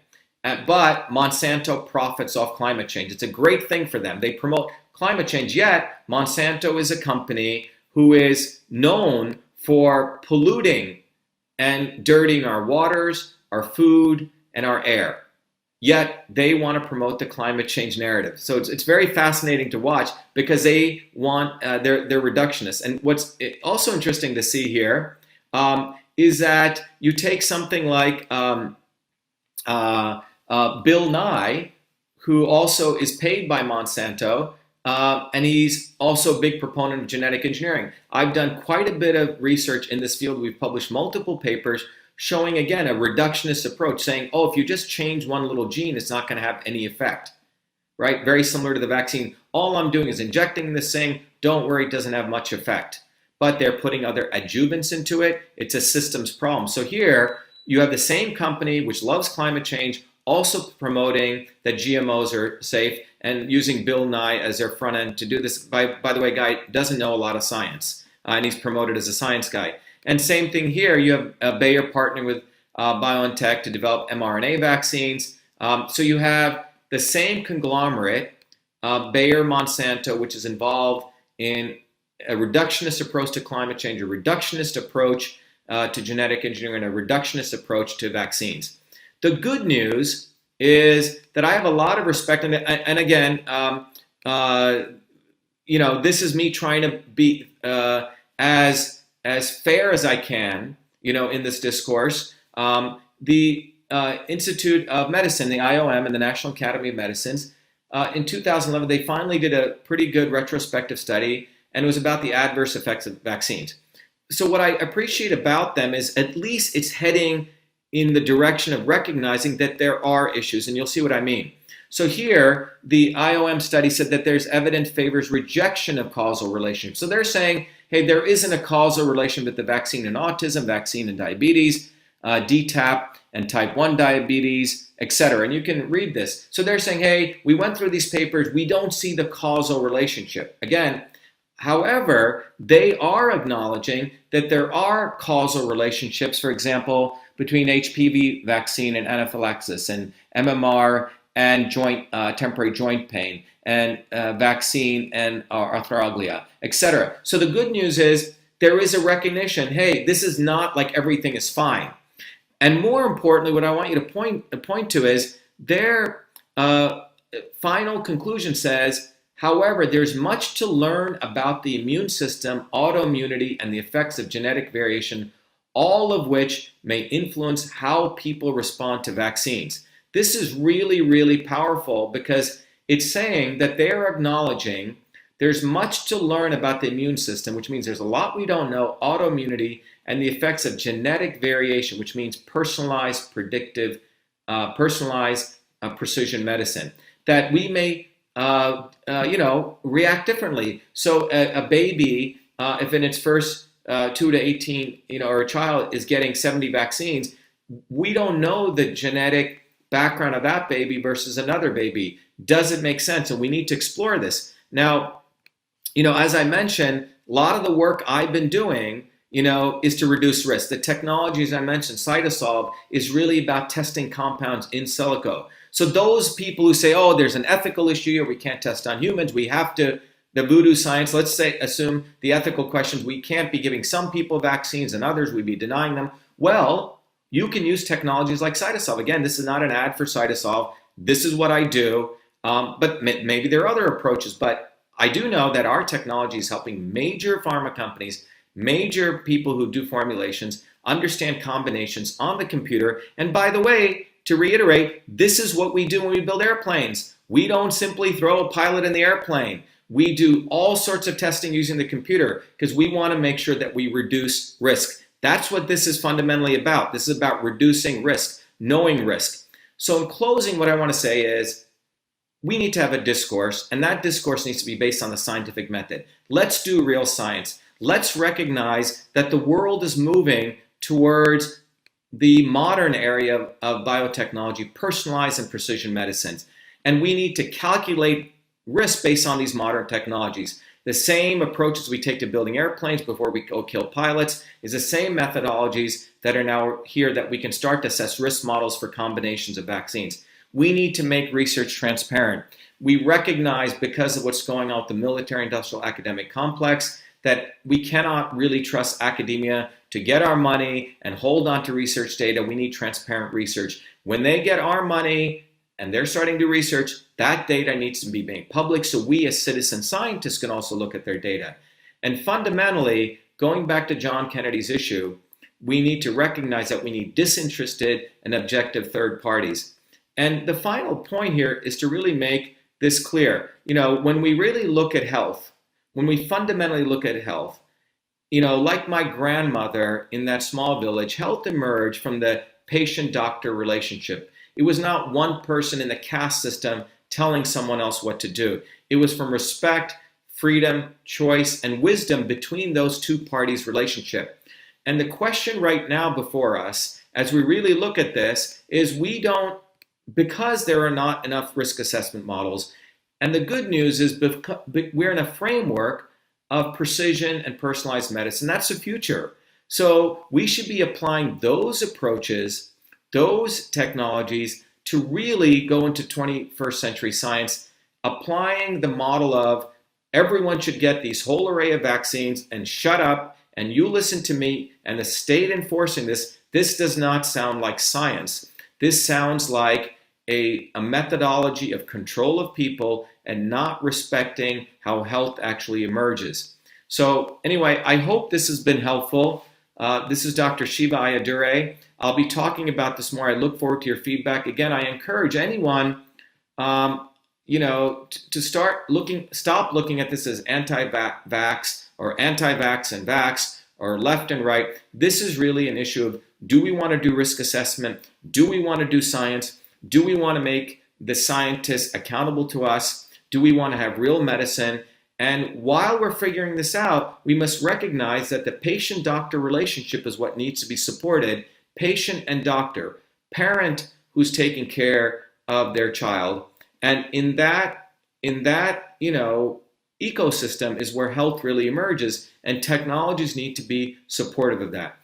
S1: But Monsanto profits off climate change. It's a great thing for them. They promote climate change, yet Monsanto is a company who is known for polluting and dirtying our waters, our food, and our air. yet they want to promote the climate change narrative. So it's very fascinating to watch because they want, they're reductionists. And what's also interesting to see here is that you take something like Bill Nye, who also is paid by Monsanto, and he's also a big proponent of genetic engineering. I've done quite a bit of research in this field. We've published multiple papers showing, again, a reductionist approach, saying, oh, if you just change one little gene, it's not going to have any effect, right? Very similar to the vaccine. All I'm doing is injecting this thing. Don't worry, it doesn't have much effect. But they're putting other adjuvants into it. It's a systems problem. So here, you have the same company, which loves climate change, also promoting that GMOs are safe and using Bill Nye as their front end to do this. By the way, guy doesn't know a lot of science, and he's promoted as a science guy. And same thing here, you have Bayer partnering with BioNTech to develop mRNA vaccines. So you have the same conglomerate, Bayer, Monsanto, which is involved in a reductionist approach to climate change, a reductionist approach to genetic engineering, and a reductionist approach to vaccines. The good news is that I have a lot of respect, and again, this is me trying to be as fair as I can, in this discourse. The Institute of Medicine, the IOM, and the National Academy of Medicines, in 2011, they finally did a pretty good retrospective study, and it was about the adverse effects of vaccines. So what I appreciate about them is at least it's heading in the direction of recognizing that there are issues, and you'll see what I mean. So here, the IOM study said that there's evidence favors rejection of causal relationships. So they're saying, hey, there isn't a causal relation with the vaccine and autism, vaccine and diabetes, DTaP and type 1 diabetes, etc. And you can read this. So they're saying, hey, we went through these papers, we don't see the causal relationship. Again, however, they are acknowledging that there are causal relationships, for example, between HPV vaccine and anaphylaxis, and MMR and temporary joint pain, and vaccine and arthralgia, etc. So the good news is there is a recognition, hey, this is not like everything is fine. And more importantly, what I want you to point to is their final conclusion says, however, there's much to learn about the immune system, autoimmunity, and the effects of genetic variation, all of which may influence how people respond to vaccines. This is really, really powerful because it's saying that they're acknowledging there's much to learn about the immune system, which means there's a lot we don't know, autoimmunity, and the effects of genetic variation, which means personalized, predictive, precision medicine, that we may react differently. So a baby, if in its first 2 to 18, or a child is getting 70 vaccines, we don't know the genetic background of that baby versus another baby. Does it make sense? And we need to explore this. Now, as I mentioned, a lot of the work I've been doing, is to reduce risk. The technologies I mentioned, CytoSolve, is really about testing compounds in silico. So those people who say, oh, there's an ethical issue here, we can't test on humans, we have to, the voodoo science, assume the ethical questions, we can't be giving some people vaccines and others, we'd be denying them. Well, you can use technologies like CytoSolve. Again, this is not an ad for CytoSolve. This is what I do, but maybe there are other approaches, but I do know that our technology is helping major pharma companies, major people who do formulations, understand combinations on the computer. And by the way, to reiterate, this is what we do when we build airplanes. We don't simply throw a pilot in the airplane. We do all sorts of testing using the computer because we want to make sure that we reduce risk. That's what this is fundamentally about. This is about reducing risk, knowing risk. So in closing, what I want to say is we need to have a discourse, and that discourse needs to be based on the scientific method. Let's do real science. Let's recognize that the world is moving towards the modern area of biotechnology, personalized and precision medicines. And we need to calculate risk based on these modern technologies. The same approaches we take to building airplanes before we go kill pilots is the same methodologies that are now here that we can start to assess risk models for combinations of vaccines. We need to make research transparent. We recognize, because of what's going on with the military-industrial academic complex, that we cannot really trust academia to get our money and hold on to research data. We need transparent research. When they get our money, and they're starting to research, that data needs to be made public so we as citizen scientists can also look at their data. And fundamentally, going back to John Kennedy's issue, we need to recognize that we need disinterested and objective third parties. And the final point here is to really make this clear. When we really look at health, when we fundamentally look at health, like my grandmother in that small village, health emerged from the patient-doctor relationship. It was not one person in the caste system telling someone else what to do. It was from respect, freedom, choice, and wisdom between those two parties' relationship. And the question right now before us, as we really look at this, is because there are not enough risk assessment models, and the good news is we're in a framework of precision and personalized medicine. That's the future. So we should be applying those approaches, those technologies to really go into 21st century science, applying the model of everyone should get these whole array of vaccines and shut up and you listen to me and the state enforcing this. This does not sound like science. This sounds like a methodology of control of people and not respecting how health actually emerges. So anyway, I hope this has been helpful. This is Dr. Shiva Ayyadurai. I'll be talking about this more. I look forward to your feedback. Again, I encourage anyone, to stop looking at this as anti-vax or anti-vax and vax or left and right. This is really an issue of, do we want to do risk assessment? Do we want to do science? Do we want to make the scientists accountable to us? Do we want to have real medicine? And while we're figuring this out, we must recognize that the patient-doctor relationship is what needs to be supported. Patient and doctor, parent who's taking care of their child. And in that ecosystem is where health really emerges, and technologies need to be supportive of that.